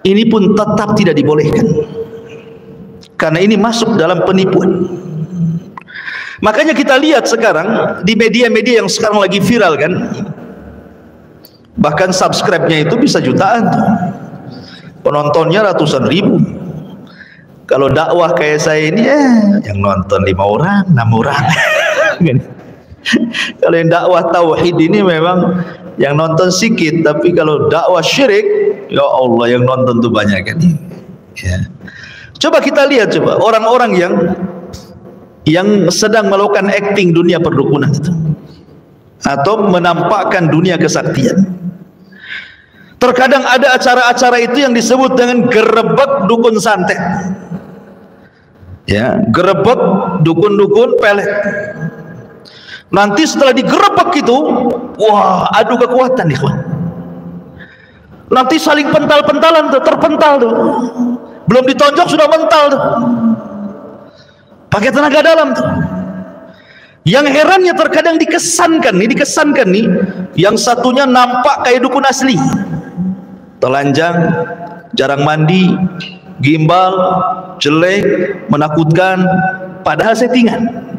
Ini pun tetap tidak dibolehkan, karena ini masuk dalam penipuan. Makanya kita lihat sekarang di media-media yang sekarang lagi viral kan, bahkan subscribe-nya itu bisa jutaan tuh, penontonnya ratusan ribu. Kalau dakwah kayak saya ini yang nonton 5 orang 6 orang. Kalau yang dakwah tauhid ini memang yang nonton sedikit, tapi kalau dakwah syirik, ya Allah yang nonton tuh banyak kan, ya. Coba kita lihat, coba orang-orang yang sedang melakukan acting dunia perdukunan itu, atau menampakkan dunia kesaktian. Terkadang ada acara-acara itu yang disebut dengan gerebek dukun santet, ya, gerebek dukun-dukun pelet. Nanti setelah digerebek itu, wah, adu kekuatan nih, kawan. Nanti saling pental-pentalan tuh, terpental tuh, belum ditonjok sudah mental tuh, pakai tenaga dalam tuh. Yang herannya terkadang dikesankan nih, yang satunya nampak kayak dukun asli, telanjang, jarang mandi, gimbal, jelek, menakutkan, padahal settingan.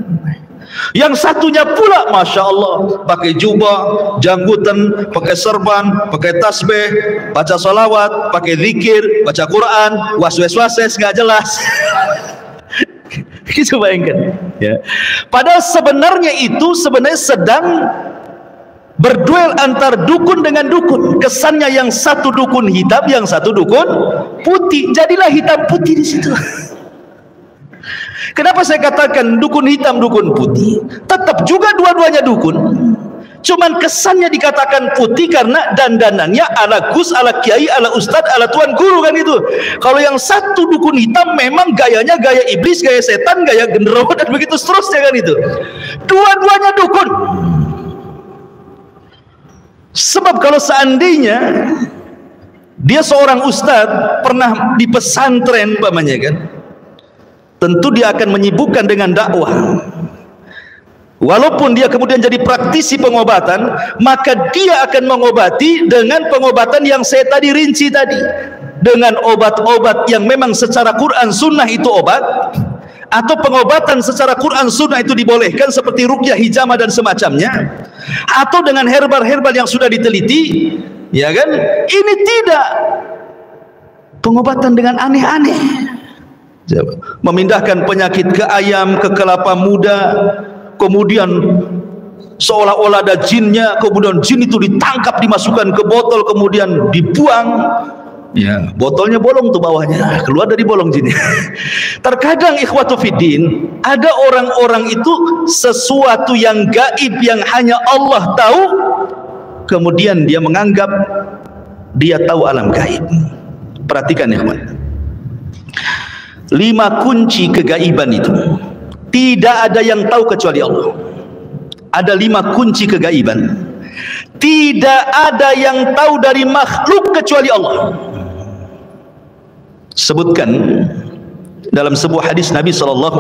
Yang satunya pula Masya Allah pakai jubah, janggutan, pakai serban, pakai tasbih, baca salawat, pakai zikir, baca Quran, was-was-wases gak jelas. Kita bayangkan, ya. Padahal sebenarnya itu sedang berduel antar dukun dengan dukun. Kesannya yang satu dukun hitam, yang satu dukun putih. Jadilah hitam putih di situ. Kenapa saya katakan dukun hitam, dukun putih? Tetap juga dua-duanya dukun. Cuman kesannya dikatakan putih karena dandanannya ala gus, ala kiai, ala ustad, ala tuan guru kan itu. Kalau yang satu dukun hitam memang gayanya gaya iblis, gaya setan, gaya genderuwo dan begitu seterusnya kan itu. Dua-duanya dukun. Sebab kalau seandainya dia seorang ustad pernah di pesantren umpamanya kan, tentu dia akan menyibukkan dengan dakwah. Walaupun dia kemudian jadi praktisi pengobatan, maka dia akan mengobati dengan pengobatan yang saya tadi rinci tadi, dengan obat-obat yang memang secara Quran sunnah itu obat, atau pengobatan secara Quran sunnah itu dibolehkan seperti ruqyah, hijamah dan semacamnya, atau dengan herbal-herbal yang sudah diteliti, ya kan? Ini tidak pengobatan dengan aneh-aneh, memindahkan penyakit ke ayam, ke kelapa muda, kemudian seolah-olah ada jinnya, kemudian jin itu ditangkap, dimasukkan ke botol, kemudian dibuang, ya, botolnya bolong tuh bawahnya, keluar dari bolong jinnya. Terkadang ikhwatu fiddin, ada orang-orang itu sesuatu yang gaib yang hanya Allah tahu, kemudian dia menganggap dia tahu alam gaib. Perhatikan ikhwan, 5 kunci kegaiban itu tidak ada yang tahu kecuali Allah. Ada 5 kunci kegaiban, tidak ada yang tahu dari makhluk kecuali Allah. Sebutkan dalam sebuah hadis Nabi SAW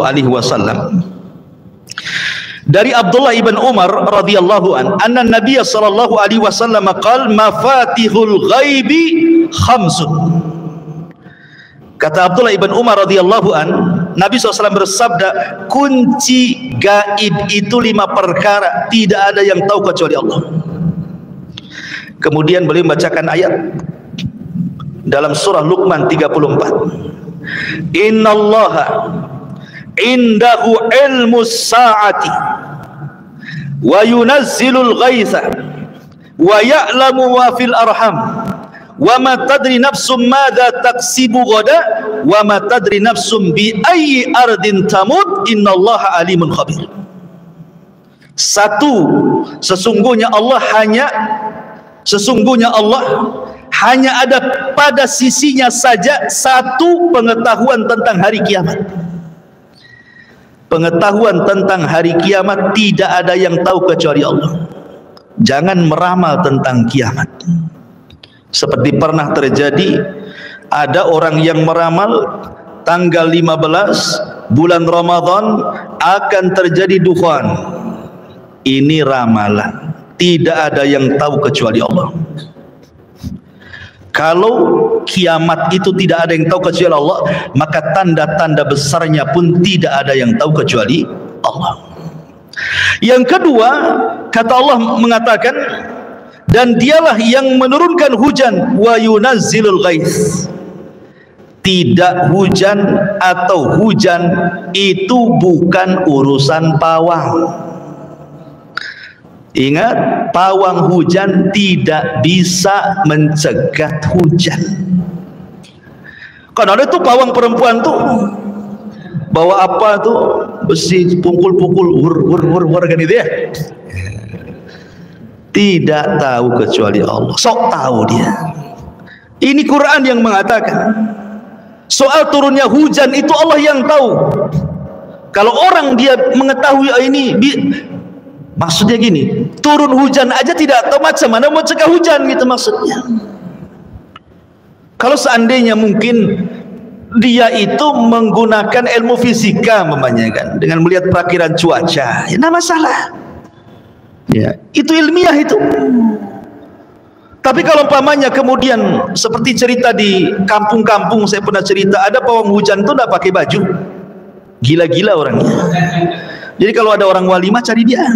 dari Abdullah ibn Umar radhiyallahu anna Nabi sallallahu alaihi wasallam qala mafatihul ghaibi khamsun. Kata Abdullah ibn Umar radhiyallahu an, Nabi SAW bersabda, kunci gaib itu 5 perkara, tidak ada yang tahu kecuali Allah. Kemudian beliau membacakan ayat dalam surah Luqman 34. Innallaha indahu ilmus sa'ati wa yunazzilul ghaitha wa ya'lamu ma fil arham wa ma tadri nafsum madza taksibu ghada wa ma tadri nafsum bi ayyi ardin tamut innallaha alimun khabir. Satu, sesungguhnya Allah hanya ada pada sisinya saja satu pengetahuan tentang hari kiamat. Pengetahuan tentang hari kiamat tidak ada yang tahu kecuali Allah. Jangan meramal tentang kiamat. Seperti pernah terjadi, ada orang yang meramal tanggal 15 bulan Ramadan akan terjadi dukhan. Ini ramalan, tidak ada yang tahu kecuali Allah. Kalau kiamat itu tidak ada yang tahu kecuali Allah, maka tanda-tanda besarnya pun tidak ada yang tahu kecuali Allah. Yang kedua, kata Allah mengatakan, dan dialah yang menurunkan hujan, wa yunazzilul ghaits. Tidak hujan atau hujan itu bukan urusan pawang. Ingat, pawang hujan tidak bisa mencegat hujan. Kan ada tuh pawang perempuan tuh bawa apa tuh, besi pukul-pukul wur kan itu ya. Tidak tahu kecuali Allah. Sok tahu dia. Ini Quran yang mengatakan soal turunnya hujan itu Allah yang tahu. Kalau orang dia mengetahui ini, maksudnya gini, turun hujan aja tidak tahu macam mana mau cegah hujan gitu maksudnya. Kalau seandainya mungkin dia itu menggunakan ilmu fisika umpamanya kan, dengan melihat perakiran cuaca, ya tidak masalah. Ya, itu ilmiah itu. Tapi kalau umpamanya kemudian seperti cerita di kampung-kampung, saya pernah cerita ada pawang hujan itu tidak pakai baju, gila-gila orangnya. Jadi kalau ada orang walimah cari dia.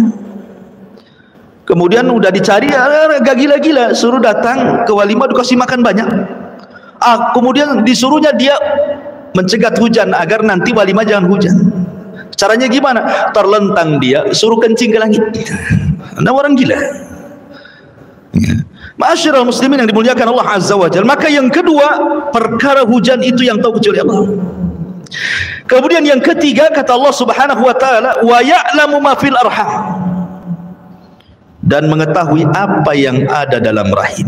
Kemudian udah dicari, agak gila-gila, suruh datang ke walimah dikasih makan banyak. Kemudian disuruhnya dia mencegat hujan agar nanti walimah jangan hujan. Caranya gimana? Terlentang dia, suruh kencing ke langit. Nah, orang gila. Ma'asyiral muslimin yang dimuliakan Allah Azza wa Jalla. Maka yang kedua, perkara hujan itu yang tahu kecuali Allah. Kemudian yang ketiga, kata Allah Subhanahu wa taala, wa ya'lamu ma fil arham. Dan mengetahui apa yang ada dalam rahim.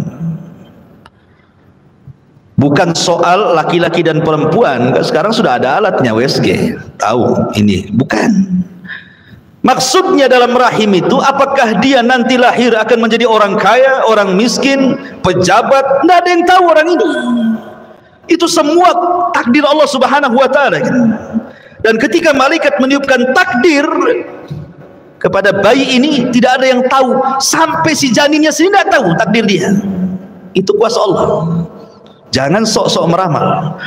Bukan soal laki-laki dan perempuan. Sekarang sudah ada alatnya USG. Tahu ini, bukan. Maksudnya dalam rahim itu, apakah dia nanti lahir akan menjadi orang kaya, orang miskin, pejabat? Tidak ada yang tahu orang ini. Itu semua takdir Allah Subhanahu wa taala. Dan ketika malaikat meniupkan takdir kepada bayi ini, tidak ada yang tahu, sampai si janinnya sendiri tidak tahu takdir dia. Itu kuasa Allah. Jangan sok-sok meramal.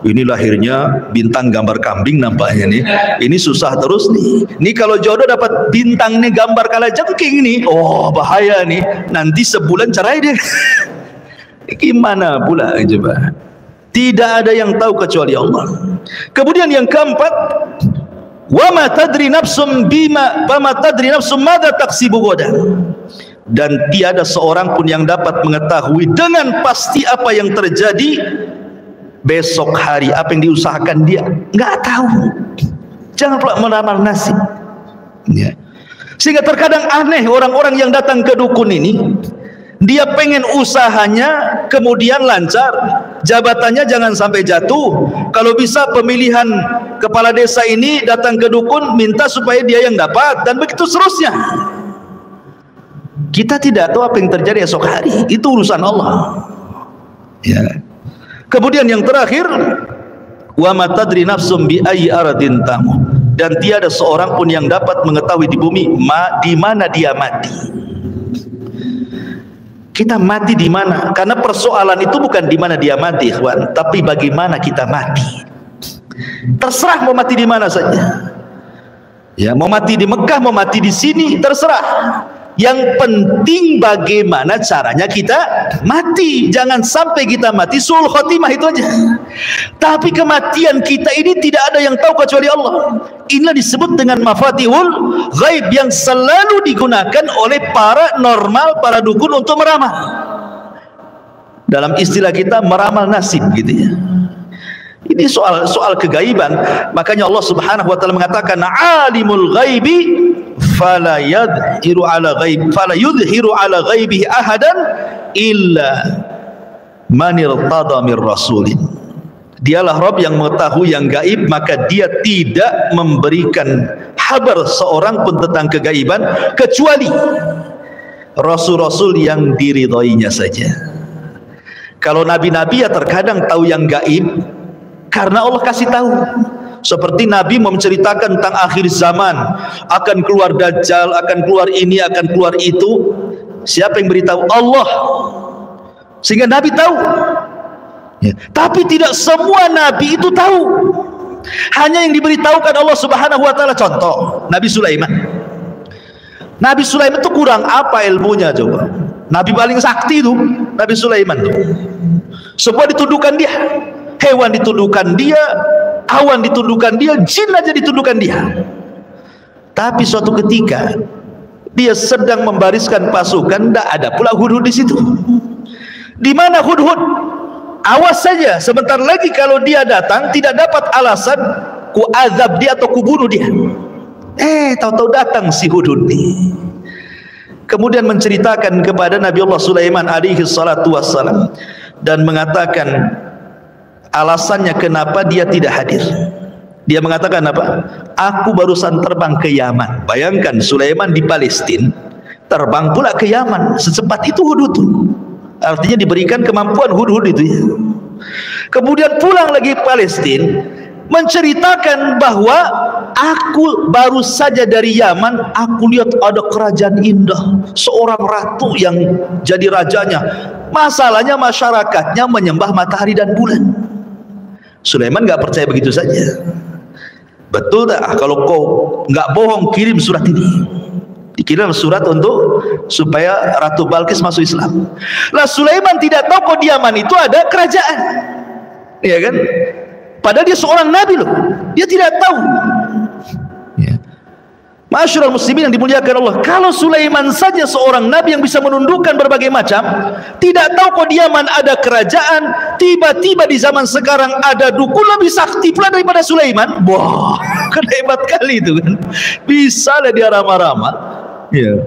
Ini lahirnya bintang gambar kambing nampaknya nih. Ini susah terus nih. Ini kalau jodoh dapat bintang nih gambar kalajengking nih. Oh, bahaya nih. Nanti sebulan cerai dia. Gimana pula coba? Tidak ada yang tahu kecuali Allah. Kemudian yang keempat, wa ma tadri nafsum madza taksibu ghadan. Dan tiada seorang pun yang dapat mengetahui dengan pasti apa yang terjadi besok hari, apa yang diusahakan dia nggak tahu. Jangan pula meramal nasib ya. Sehingga terkadang aneh orang-orang yang datang ke dukun ini, dia pengen usahanya kemudian lancar, jabatannya jangan sampai jatuh. Kalau bisa pemilihan kepala desa ini datang ke dukun, minta supaya dia yang dapat, dan begitu seterusnya. Kita tidak tahu apa yang terjadi esok hari, itu urusan Allah. Ya. Kemudian yang terakhir, wa ma tadri nafsum bi ayyi ardin tamut, dan tiada seorang pun yang dapat mengetahui di bumi di mana dia mati. Kita mati di mana? Karena persoalan itu bukan di mana dia mati, ikhwan, tapi bagaimana kita mati. Terserah mau mati di mana saja. Ya, mau mati di Mekah, mau mati di sini, terserah. Yang penting bagaimana caranya kita mati. Jangan sampai kita mati suul khotimah, itu aja. Tapi kematian kita ini tidak ada yang tahu kecuali Allah. Inilah disebut dengan mafatihul ghaib, yang selalu digunakan oleh para normal, para dukun untuk meramal. Dalam istilah kita meramal nasib gitu ya. Ini soal kegaiban. Makanya Allah Subhanahu wa taala mengatakan alimul ghaibi fala yudhiru ala ghaibihi ahadan illa man irtada mir rasulin. Dialah Rabb yang mengetahui yang gaib, maka dia tidak memberikan kabar seorang pun tentang kegaiban kecuali rasul-rasul yang diridhoinya saja. Kalau nabi-nabi ya terkadang tahu yang gaib karena Allah kasih tahu. Seperti Nabi menceritakan tentang akhir zaman, akan keluar Dajjal, akan keluar ini, akan keluar itu. Siapa yang beritahu? Allah. Sehingga Nabi tahu ya. Tapi tidak semua Nabi itu tahu. Hanya yang diberitahukan Allah Subhanahu wa taala. Contoh Nabi Sulaiman. Nabi Sulaiman itu kurang apa ilmunya coba? Nabi paling sakti itu Nabi Sulaiman tuh. Semua ditundukkan dia. Hewan ditundukkan dia, awan ditundukkan dia, jin aja ditundukkan dia. Tapi suatu ketika dia sedang membariskan pasukan, tidak ada pula Hudhud di situ. Di mana Hudhud? Awas saja, sebentar lagi kalau dia datang tidak dapat alasan ku azab dia atau ku bunuh dia. Tahu-tahu datang si Hudhud nih. Kemudian menceritakan kepada Nabi Allah Sulaiman alaihi salatu wassalam dan mengatakan alasannya kenapa dia tidak hadir. Dia mengatakan apa? Aku barusan terbang ke Yaman. Bayangkan Sulaiman di Palestina, terbang pula ke Yaman. Secepat itu Hudhud. Artinya diberikan kemampuan Hudhud itu ya. Kemudian pulang lagi ke Palestina, menceritakan bahwa aku baru saja dari Yaman, aku lihat ada kerajaan indah, seorang ratu yang jadi rajanya. Masalahnya masyarakatnya menyembah matahari dan bulan. Sulaiman nggak percaya begitu saja. Betul tak? Kalau kau nggak bohong, kirim surat ini. Dikirim surat untuk supaya Ratu Balkis masuk Islam. Lah Sulaiman tidak tahu kok di Yaman itu ada kerajaan, ya kan? Padahal dia seorang nabi loh. Dia tidak tahu. Ya. Ma'asyiral muslimin yang dimuliakan Allah, kalau Sulaiman saja seorang nabi yang bisa menundukkan berbagai macam, tidak tahu kok di Yaman ada kerajaan, tiba-tiba di zaman sekarang ada dukun lebih sakti pula daripada Sulaiman. Wah, kan hebat kali itu kan. Bisa lah dia ramah-ramah. Ya.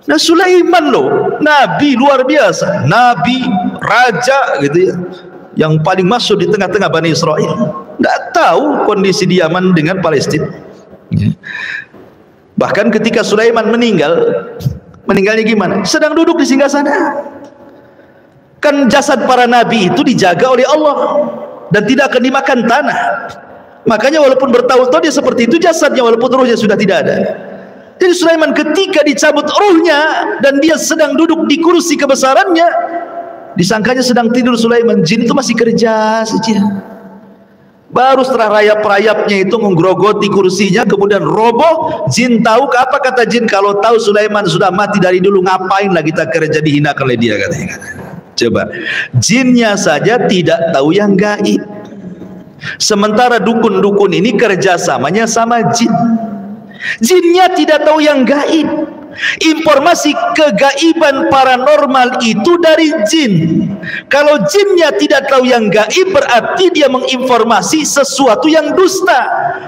Nah Sulaiman loh, nabi luar biasa, nabi, raja gitu ya, yang paling masuk di tengah-tengah Bani Israel. Nggak tahu kondisi di Yaman dengan Palestina. Ya. Bahkan ketika Sulaiman meninggalnya gimana? Sedang duduk di singgasana. Kan jasad para nabi itu dijaga oleh Allah dan tidak akan dimakan tanah. Makanya walaupun bertahun-tahun dia seperti itu jasadnya, walaupun ruhnya sudah tidak ada. Jadi Sulaiman ketika dicabut ruhnya dan dia sedang duduk di kursi kebesarannya, disangkanya sedang tidur Sulaiman, jin itu masih kerja saja. Baru setelah rayap-rayapnya itu menggerogoti kursinya, kemudian roboh, jin tahu. Apa kata jin? Kalau tahu Sulaiman sudah mati dari dulu, ngapain lagi kita kerja, dihinakan oleh dia katanya. Coba, jinnya saja tidak tahu yang gaib. Sementara dukun-dukun ini kerjasamanya sama jin. Jinnya tidak tahu yang gaib. Informasi kegaiban paranormal itu dari jin. Kalau jinnya tidak tahu yang gaib, berarti dia menginformasi sesuatu yang dusta.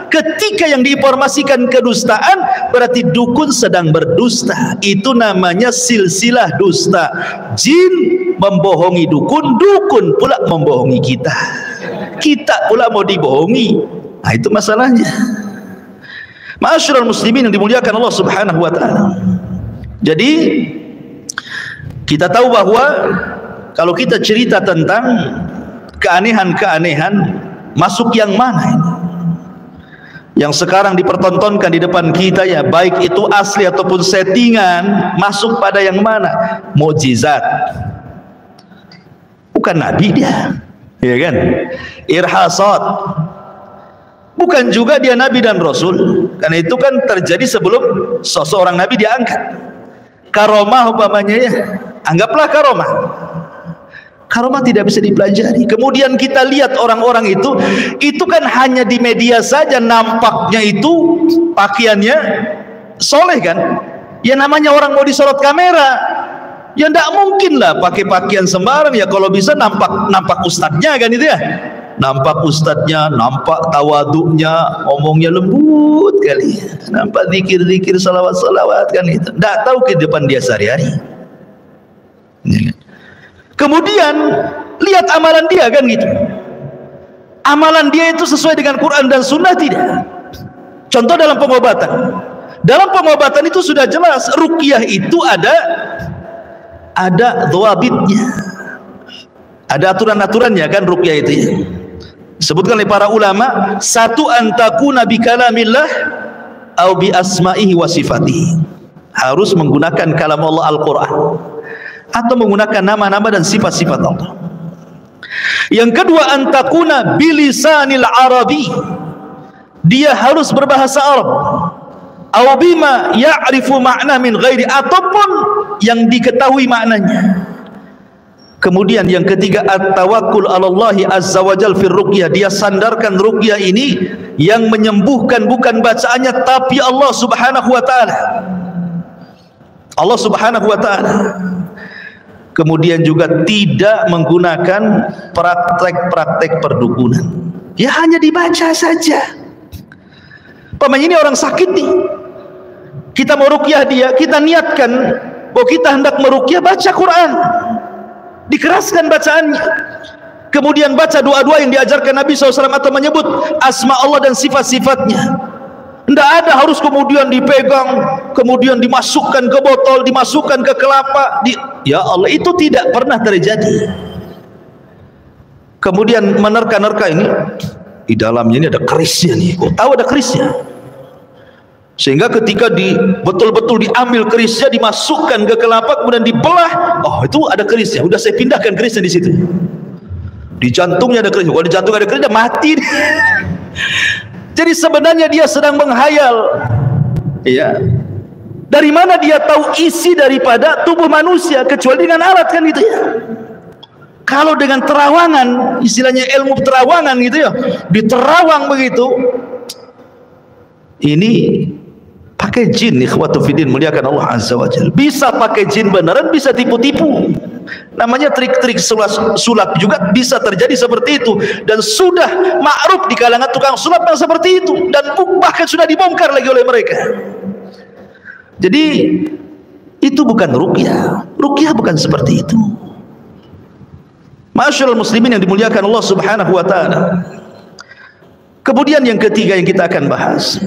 Ketika yang diinformasikan kedustaan, berarti dukun sedang berdusta. Itu namanya silsilah dusta. Jin membohongi dukun, dukun pula membohongi kita. Kita pula mau dibohongi. Nah, itu masalahnya. Ma'asyiral muslimin yang dimuliakan Allah Subhanahu wa taala. Jadi kita tahu bahwa kalau kita cerita tentang keanehan-keanehan, masuk yang mana ini? Yang sekarang dipertontonkan di depan kita, ya, baik itu asli ataupun settingan, masuk pada yang mana? Mukjizat. Bukan nabi dia, ya kan? Irhasat. Bukan juga dia nabi dan rasul, karena itu kan terjadi sebelum seseorang nabi diangkat. Karomah umpamanya, ya, anggaplah karomah. Karomah tidak bisa dipelajari. Kemudian kita lihat orang-orang itu kan hanya di media saja nampaknya itu pakaiannya soleh kan. Ya namanya orang mau disorot kamera, ya tidak mungkin lah pakai pakaian sembarang. Ya kalau bisa nampak ustadznya kan itu ya. Nampak ustadznya, nampak tawaduknya, ngomongnya lembut kali, nampak zikir-zikir, salawat-salawat kan itu. Tidak tahu kehidupan dia sehari-hari. Kemudian lihat amalan dia kan gitu. Amalan dia itu sesuai dengan Quran dan Sunnah tidak? Contoh dalam pengobatan. Dalam pengobatan itu sudah jelas, ruqyah itu ada dhawabitnya. Ada aturan-aturannya kan ruqyah itu ya. Disebutkan oleh para ulama, satu antakuna bi kalamillah au bi asma'ihi wa sifatihi. Harus menggunakan kalam Allah Al-Qur'an atau menggunakan nama-nama dan sifat-sifat Allah. Yang kedua, antakuna bilisanil arabi. Dia harus berbahasa Arab. Au bima ya'rifu ma'na min ghairi, ataupun yang diketahui maknanya. Kemudian yang ketiga, at-tawakkul 'alallahi azza wajal fir ruqyah. Dia sandarkan ruqyah ini yang menyembuhkan bukan bacaannya tapi Allah Subhanahu wa taala. Allah Subhanahu wa taala. Kemudian juga tidak menggunakan praktek-praktek perdukunan. Ya hanya dibaca saja. Pamannya ini orang sakit nih. Kita mau ruqyah dia, kita niatkan bahwa kita hendak meruqyah, baca Quran. Dikeraskan bacaannya, kemudian baca doa-doa yang diajarkan Nabi SAW atau menyebut asma Allah dan sifat-sifatnya. Tidak ada harus kemudian dipegang, kemudian dimasukkan ke botol, dimasukkan ke kelapa. Ya Allah, itu tidak pernah terjadi. Kemudian menerka-nerka ini, di dalamnya ini ada kerisnya nih. Kok tahu ada kerisnya? Sehingga ketika betul-betul diambil kerisnya, dimasukkan ke kelapa, kemudian dibelah, oh itu ada kerisnya. Udah saya pindahkan kerisnya di situ. Di jantungnya ada keris. Kalau di jantung ada keris, dia mati. Jadi sebenarnya dia sedang menghayal. Ya. Dari mana dia tahu isi daripada tubuh manusia kecuali dengan alat kan gitu ya. Kalau dengan terawangan, istilahnya ilmu terawangan gitu ya, diterawang begitu. Ini pakai jin, ikhwatu fiddin, muliakan Allah azza wa jalla. Bisa pakai jin beneran, bisa tipu-tipu. Namanya trik-trik sulap juga bisa terjadi seperti itu, dan sudah ma'ruf di kalangan tukang sulap yang seperti itu, dan bahkan sudah dibongkar lagi oleh mereka. Jadi itu bukan ruqyah. Ruqyah bukan seperti itu. Ma'asyiral muslimin yang dimuliakan Allah Subhanahu wa taala. Kemudian yang ketiga yang kita akan bahas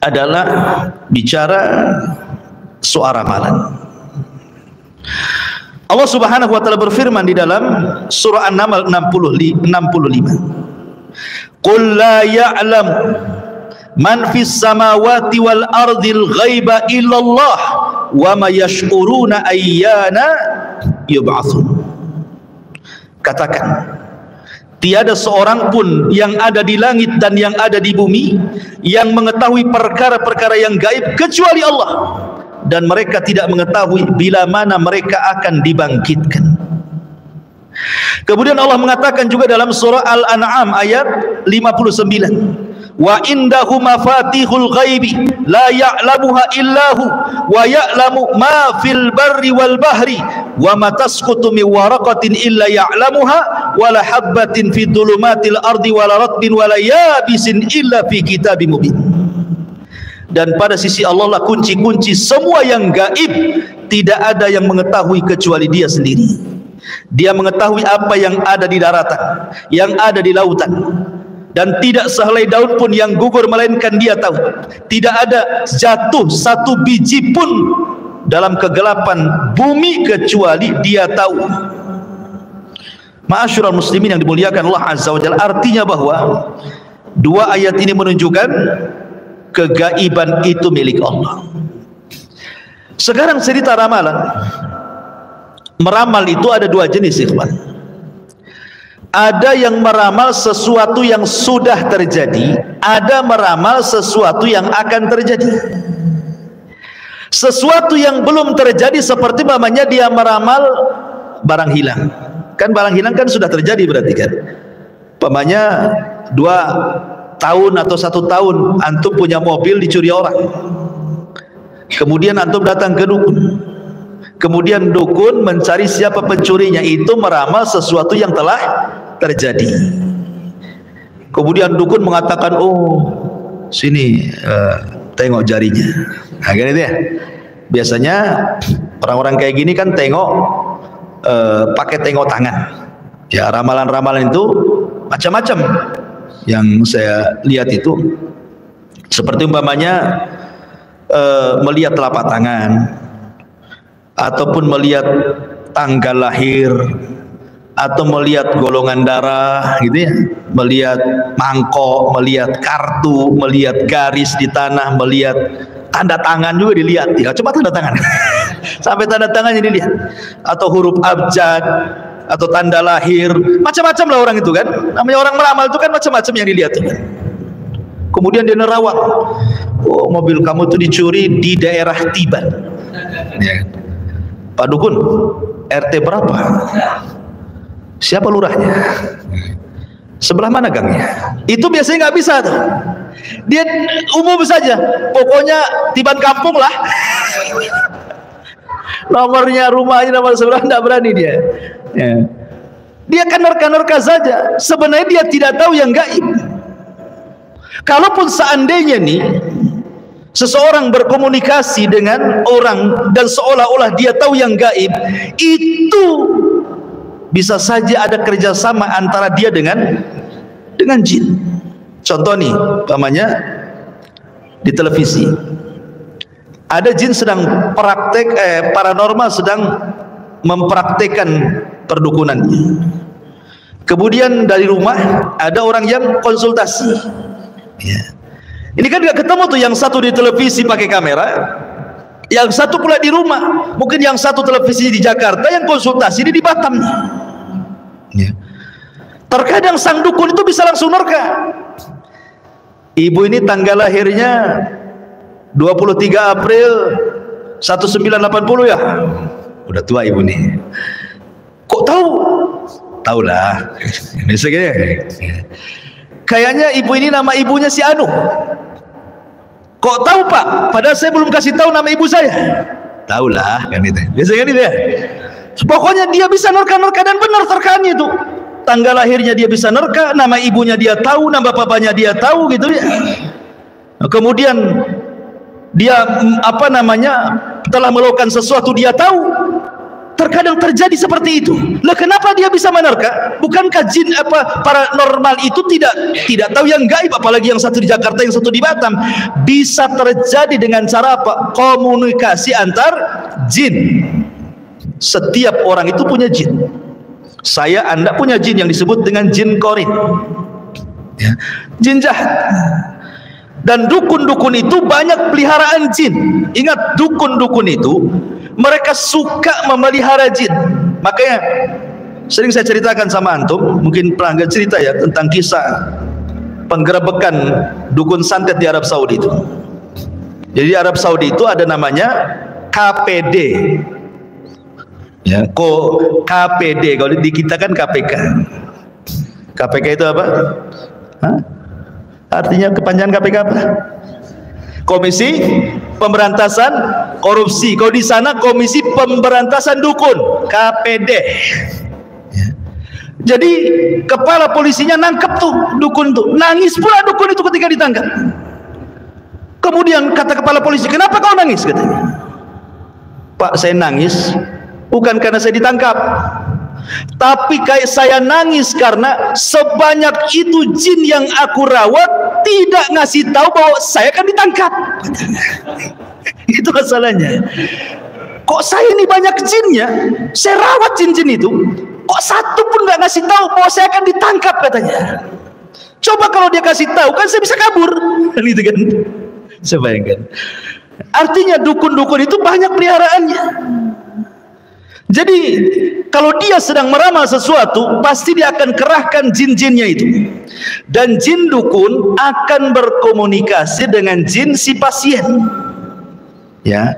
adalah bicara soal ramalan. Allah Subhanahu wa taala berfirman di dalam surah An-Naml 65. Qul la ya'lam man fis samawati wal ardil ghaiba illallah wa ma yash'uruna ayyana yub'atsun. Katakan, tiada seorang pun yang ada di langit dan yang ada di bumi yang mengetahui perkara-perkara yang gaib kecuali Allah, dan mereka tidak mengetahui bila mana mereka akan dibangkitkan. Kemudian Allah mengatakan juga dalam surah Al-An'am ayat 59, wa indahu mafatihul ghaibi la ya'lamuha illahu wa ya'lamu ma fil barri wal bahri wa ma tasqutu min waraqatin illa ya'lamuha wa la habbatin fi dhulumatil ardi wa la ratbin wa la yabisin illa fi kitabim mubin. Dan pada sisi Allah lah kunci-kunci semua yang gaib, tidak ada yang mengetahui kecuali Dia sendiri. Dia mengetahui apa yang ada di daratan, yang ada di lautan, dan tidak sehelai daun pun yang gugur melainkan Dia tahu. Tidak ada jatuh satu biji pun dalam kegelapan bumi kecuali Dia tahu. Ma'asyiral muslimin yang dimuliakan Allah Azza wa Jalla, artinya bahwa dua ayat ini menunjukkan kegaiban itu milik Allah. Sekarang cerita ramalan. Meramal itu ada dua jenis, ikhwan. Ada yang meramal sesuatu yang sudah terjadi, ada meramal sesuatu yang akan terjadi. Sesuatu yang belum terjadi seperti namanya dia meramal barang hilang. Kan barang hilang kan sudah terjadi berarti kan. Umpamanya 2 tahun atau 1 tahun antum punya mobil dicuri orang. Kemudian antum datang ke dukun. Kemudian dukun mencari siapa pencurinya, itu meramal sesuatu yang telah terjadi. Kemudian dukun mengatakan, oh sini tengok jarinya. Nah, gitu ya. Biasanya orang-orang kayak gini kan tengok pakai tengok tangan. Ya, ramalan-ramalan itu macam-macam yang saya lihat itu. Seperti umpamanya melihat telapak tangan, ataupun melihat tanggal lahir, atau melihat golongan darah gitu ya, melihat mangkok, melihat kartu, melihat garis di tanah, melihat tanda tangan juga dilihat ya, coba tanda tangan sampai tanda tangannya dilihat, atau huruf abjad, atau tanda lahir, macam-macam lah orang itu kan. Namanya orang meramal itu kan macam-macam yang dilihat tuh kan. Kemudian dia nerawang, oh mobil kamu tuh dicuri di daerah Tiban ya. Pak dukun, RT berapa? Siapa lurahnya? Sebelah mana gangnya? Itu biasanya nggak bisa tuh. Dia umum saja, pokoknya Tiban kampung lah. Nomornya, rumahnya, nomor sebelah nggak berani dia. Ya. Dia kan nerka-nerka saja. Sebenarnya dia tidak tahu yang gaib. Kalaupun seandainya nih seseorang berkomunikasi dengan orang dan seolah-olah dia tahu yang gaib, itu bisa saja ada kerjasama antara dia dengan jin. Contoh nih, umpamanya di televisi ada jin sedang praktek paranormal sedang mempraktekkan perdukunannya. Kemudian dari rumah ada orang yang konsultasi. Ya. Ini kan gak ketemu tuh, yang satu di televisi pakai kamera, yang satu pula di rumah. Mungkin yang satu televisi di Jakarta, yang konsultasi di Batam. Ya. Terkadang sang dukun itu bisa langsung nerka. Ibu ini tanggal lahirnya 23 April 1980 ya. Udah tua ibu nih. Kok tahu? Tahu lah. Biasanya kayaknya ibu ini nama ibunya si Anu. Kok tahu Pak? Padahal saya belum kasih tahu nama ibu saya. Tahu lah kan itu. Biasanya gitu ya. Pokoknya dia bisa nerka-nerka dan benar terkanya itu. Tanggal lahirnya dia bisa nerka, nama ibunya dia tahu, nama bapaknya dia tahu gitu ya. Kemudian dia apa namanya telah melakukan sesuatu dia tahu. Terkadang terjadi seperti itu. Lah kenapa dia bisa menerka? Bukankah jin paranormal itu tidak tahu yang gaib, apalagi yang satu di Jakarta, yang satu di Batam? Bisa terjadi dengan cara apa? Komunikasi antar jin. Setiap orang itu punya jin. Saya, Anda punya jin yang disebut dengan jin korin. Ya. Jin jahat. Dan dukun-dukun itu banyak peliharaan jin. Ingat, dukun-dukun itu mereka suka memelihara jin. Makanya sering saya ceritakan sama antum, mungkin pernah nggak cerita ya tentang kisah penggerebekan dukun santet di Arab Saudi itu. Jadi di Arab Saudi itu ada namanya KPD. Ya, KPD, kalau di kita kan KPK. KPK itu apa? Hah? Artinya kepanjangan KPK apa? Komisi Pemberantasan Korupsi. Kalau di sana Komisi Pemberantasan Dukun, KPD. Ya. Jadi kepala polisinya nangkep tuh dukun tuh, nangis pula dukun itu ketika ditangkap. Kemudian kata kepala polisi, kenapa kau nangis? Katanya, Pak, saya nangis bukan karena saya ditangkap, tapi kayak saya nangis karena sebanyak itu jin yang aku rawat tidak ngasih tahu bahwa saya akan ditangkap. Itu masalahnya. Kok saya ini banyak jinnya, saya rawat jin-jin itu, kok satu pun nggak ngasih tahu bahwa saya akan ditangkap, katanya. Coba kalau dia kasih tahu, kan saya bisa kabur. Gitu kan. Saya bayangkan. Artinya dukun-dukun itu banyak peliharaannya. Jadi kalau dia sedang meramal sesuatu, pasti dia akan kerahkan jin-jinnya itu. Dan jin dukun akan berkomunikasi dengan jin si pasien. Ya.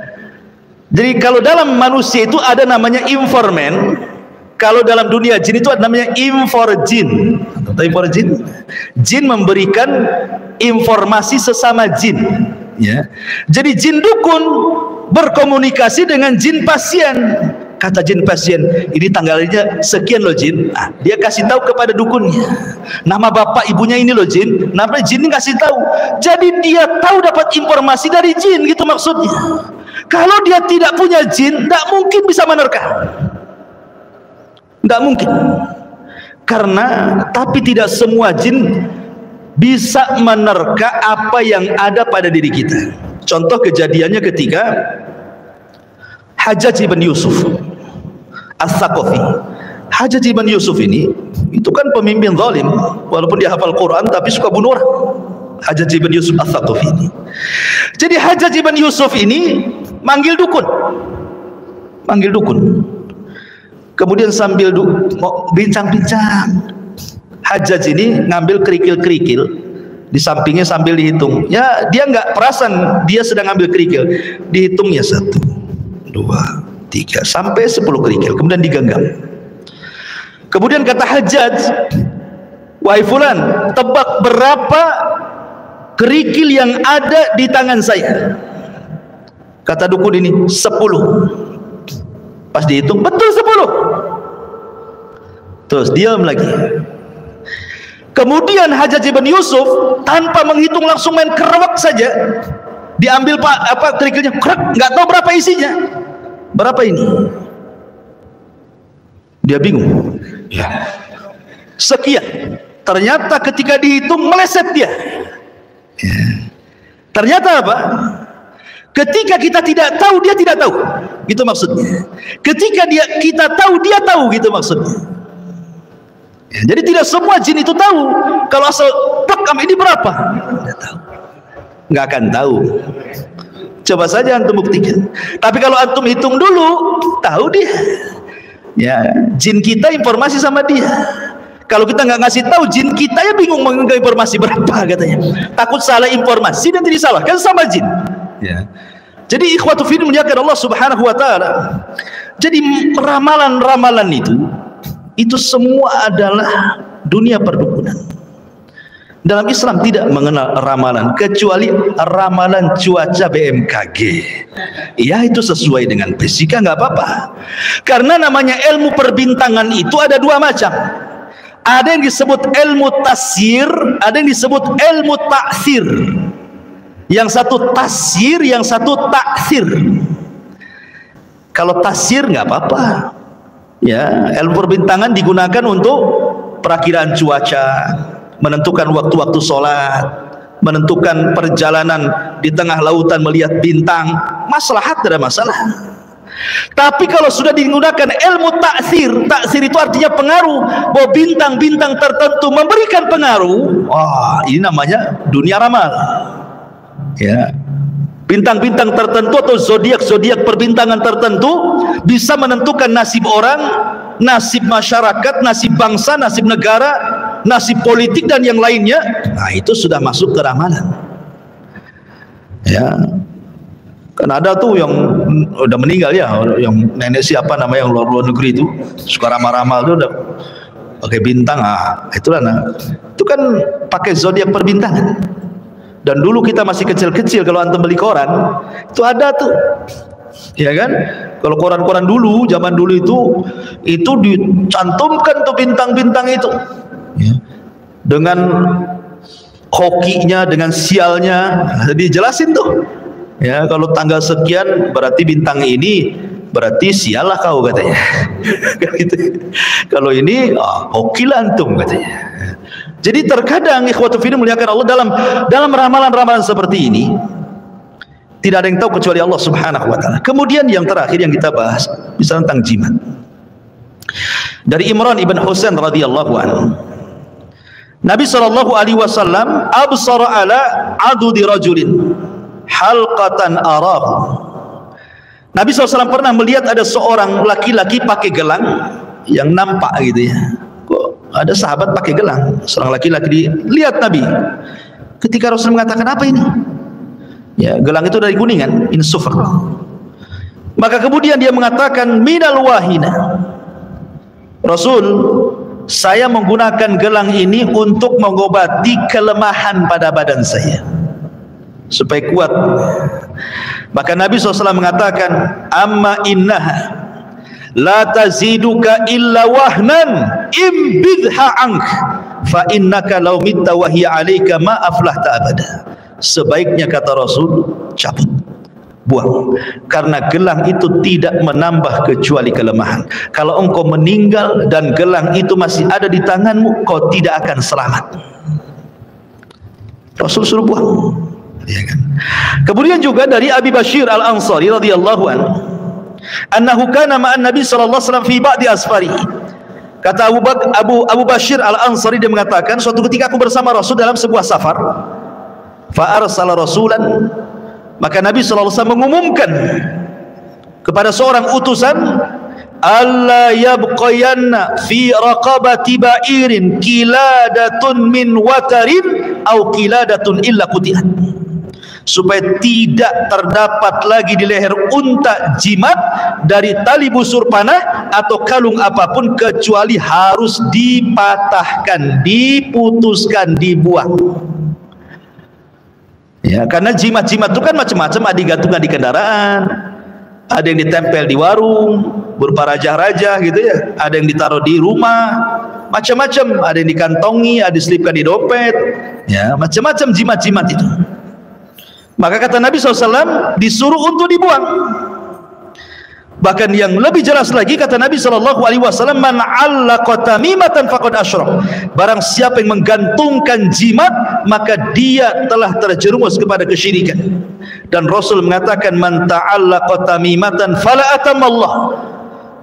Jadi kalau dalam manusia itu ada namanya informan, kalau dalam dunia jin itu ada namanya inforjin. Tahu inforjin? Jin memberikan informasi sesama jin. Ya. Jadi jin dukun berkomunikasi dengan jin pasien. Kata jin pasien, ini tanggalnya sekian loh jin. Nah, dia kasih tahu kepada dukunnya, nama bapak ibunya ini loh jin. Nama jin ini kasih tahu. Jadi dia tahu dapat informasi dari jin, gitu maksudnya. Kalau dia tidak punya jin, tidak mungkin bisa menerka. Tidak mungkin. Karena tapi tidak semua jin bisa menerka apa yang ada pada diri kita. Contoh kejadiannya ketika Hajjaj ibn Yusuf As-Saqafi. Hajjaj ibn Yusuf ini itu kan pemimpin zalim, walaupun dia hafal Quran tapi suka bunuh orang. Hajjaj ibn Yusuf As-Saqafi ini. Jadi Hajjaj ibn Yusuf ini manggil dukun. Manggil dukun. Kemudian sambil bincang-bincang, Hajjaj ini ngambil kerikil-kerikil di sampingnya sambil dihitung. Ya, dia nggak perasan dia sedang ngambil kerikil. Dihitungnya 1, 2, 3 sampai 10 kerikil, kemudian digenggam. Kemudian kata Hajjaj, wahai fulan, tebak berapa kerikil yang ada di tangan saya? Kata dukun ini 10. Pas dihitung betul 10. Terus diam lagi. Kemudian Hajjaj ibn Yusuf tanpa menghitung langsung main kerewak saja, diambil kerikilnya, nggak tahu berapa isinya. Berapa ini? Dia bingung. Ya. Sekian. Ternyata ketika dihitung meleset dia. Ya. Ternyata apa? Ketika kita tidak tahu, dia tidak tahu. Gitu maksudnya. Ketika kita tahu, dia tahu. Gitu maksudnya. Ya, jadi tidak semua jin itu tahu. Kalau asal tekam ini berapa? Tidak tahu. Nggak akan tahu. Coba saja antum buktikan. Tapi kalau antum hitung dulu, tahu dia. Ya, jin kita informasi sama dia. Kalau kita nggak ngasih tahu, jin kita ya bingung mengenai informasi berapa katanya. Takut salah informasi dan tidak disalahkan sama jin. Ya. Jadi ikhwatu fi muliakan Allah Subhanahu wa taala. Jadi ramalan-ramalan itu semua adalah dunia perdukunan. Dalam Islam tidak mengenal ramalan kecuali ramalan cuaca BMKG. Ya, itu sesuai dengan fisika, nggak apa-apa. Karena namanya ilmu perbintangan itu ada dua macam. Ada yang disebut ilmu tasyir, ada yang disebut ilmu ta'thir. Yang satu tasyir, yang satu ta'thir. Kalau tasyir nggak apa-apa. Ya, ilmu perbintangan digunakan untuk perakiraan cuaca, menentukan waktu-waktu sholat, menentukan perjalanan di tengah lautan melihat bintang, maslahat, tidak ada masalah. Tapi kalau sudah digunakan ilmu ta'thir itu artinya pengaruh, bahwa bintang-bintang tertentu memberikan pengaruh. Wah, ini namanya dunia ramal. Ya, bintang-bintang tertentu atau zodiak perbintangan tertentu bisa menentukan nasib orang, nasib masyarakat, nasib bangsa, nasib negara, nasib politik dan yang lainnya. Nah, itu sudah masuk ke ramalan. Ya, kan ada tuh yang udah meninggal ya, yang nenek siapa namanya yang luar negeri itu suka ramal-ramal tuh, udah pakai bintang, itulah itu kan pakai zodiak perbintangan. Dan dulu kita masih kecil-kecil, kalau antum beli koran itu ada tuh, ya kan? Kalau koran-koran dulu, zaman dulu itu dicantumkan tuh bintang-bintang itu, ya. Dengan hokinya, dengan sialnya, dijelasin tuh, ya, kalau tanggal sekian berarti bintang ini, berarti sialah kau katanya. Gitu. Kalau ini hokilah antum katanya. Jadi terkadang ikhwatu fillah muliakan Allah, dalam ramalan-ramalan seperti ini tidak ada yang tahu kecuali Allah Subhanahu wa taala. Kemudian yang terakhir yang kita bahas misalnya tentang jimat. Dari Imran ibn Husain radhiyallahu anhu, Nabi sallallahu alaihi wasallam absara ala adudi rajulin halqatan arahu. Nabi SAW pernah melihat ada seorang laki-laki pakai gelang yang nampak gitu ya. Ada sahabat pakai gelang, seorang laki-laki lihat Nabi. Ketika Rasul mengatakan, apa ini? Ya, gelang itu dari kuningan, in sufr. Maka kemudian dia mengatakan, minal wahina. Rasul, saya menggunakan gelang ini untuk mengobati kelemahan pada badan saya, supaya kuat. Maka Nabi SAW mengatakan, amma innaha la taziduka illa wahnan imbidha ank fa innaka law mitta wa hiya alayka ma aflahta abada. Sebaiknya kata Rasul, cabut, buang, karena gelang itu tidak menambah kecuali kelemahan. Kalau engkau meninggal dan gelang itu masih ada di tanganmu, kau tidak akan selamat. Rasul suruh buang, ya kan? Kemudian juga dari Abi Bashir Al-Ansari radhiyallahu anhu, annahu kana ma'an Nabi sallallahu alaihi wasallam fi ba'di asfari. Kata Abu Bashir Al-Ansari, dia mengatakan, suatu ketika aku bersama Rasul dalam sebuah safar. Fa arsala rasulan, maka Nabi sallallahu alaihi wasallam mengumumkan kepada seorang utusan, alla yabqayanna fi raqabati ba'irin kiladatun min watarin au kiladatun illa qutiat, supaya tidak terdapat lagi di leher unta jimat dari tali busur panah atau kalung apapun, kecuali harus dipatahkan, diputuskan, dibuang. Ya, karena jimat-jimat itu kan macam-macam, ada digantungkan di kendaraan, ada yang ditempel di warung berupa raja-raja gitu ya, ada yang ditaruh di rumah, macam-macam, ada yang dikantongi, ada diselipkan di dompet, ya, macam-macam jimat-jimat itu. Maka kata Nabi SAW, disuruh untuk dibuang. Bahkan yang lebih jelas lagi, kata Nabi SAW, man 'allaqa tamimatan faqad asyrak. Barang siapa yang menggantungkan jimat, maka dia telah terjerumus kepada kesyirikan. Dan Rasul mengatakan, man ta'allaqa tamimatan fala atamallah,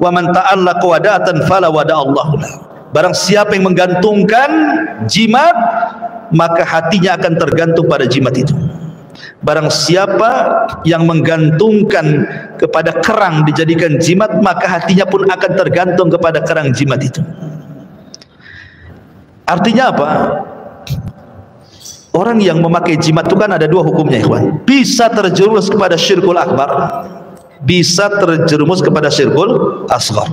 wa man ta'allaqa wada'atan fala wada'allahu lah. Barang siapa yang menggantungkan jimat, maka hatinya akan tergantung pada jimat itu. Barang siapa yang menggantungkan kepada kerang dijadikan jimat, maka hatinya pun akan tergantung kepada kerang jimat itu. Artinya apa? Orang yang memakai jimat itu kan ada dua hukumnya, ikhwan. Bisa terjerumus kepada syirkul akbar, bisa terjerumus kepada syirkul asghar.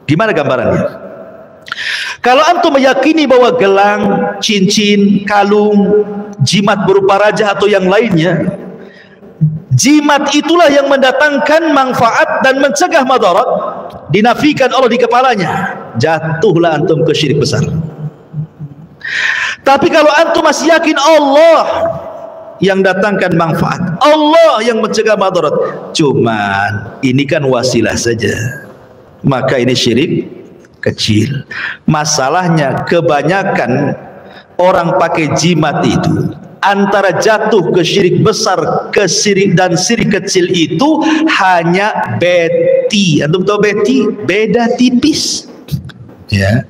Gimana gambarannya? Kalau antum meyakini bahwa gelang, cincin, kalung, jimat berupa raja atau yang lainnya, jimat itulah yang mendatangkan manfaat dan mencegah madarat, dinafikan Allah di kepalanya, jatuhlah antum ke syirik besar. Tapi kalau antum masih yakin Allah yang datangkan manfaat, Allah yang mencegah madarat, cuman ini kan wasilah saja, maka ini syirik kecil. Masalahnya kebanyakan orang pakai jimat itu antara jatuh ke syirik besar ke syirik dan syirik kecil itu hanya beti. Antum tahu beti? Beda tipis. Ya.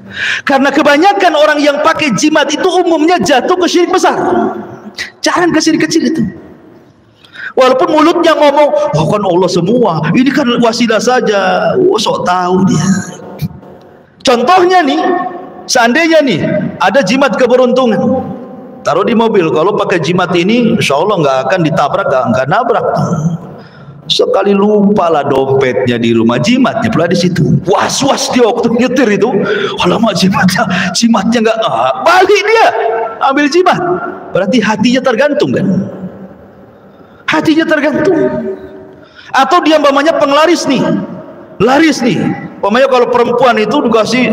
Karena kebanyakan orang yang pakai jimat itu umumnya jatuh ke syirik besar, jangan ke syirik kecil itu. Walaupun mulutnya ngomong, oh kan Allah semua, ini kan wasilah saja. Oh, sok tahu dia. Contohnya nih, seandainya nih ada jimat keberuntungan, taruh di mobil. Kalau pakai jimat ini, insya Allah nggak akan ditabrak, nggak nabrak. Sekali lupa lah dompetnya di rumah, jimatnya pula di situ. Was-was dia waktu nyetir itu. Alamak, jimatnya nggak, balik dia ambil jimat. Berarti hatinya tergantung kan? Hatinya tergantung. Atau dia umpamanya penglaris nih, laris nih. Umpamanya kalau perempuan itu dikasih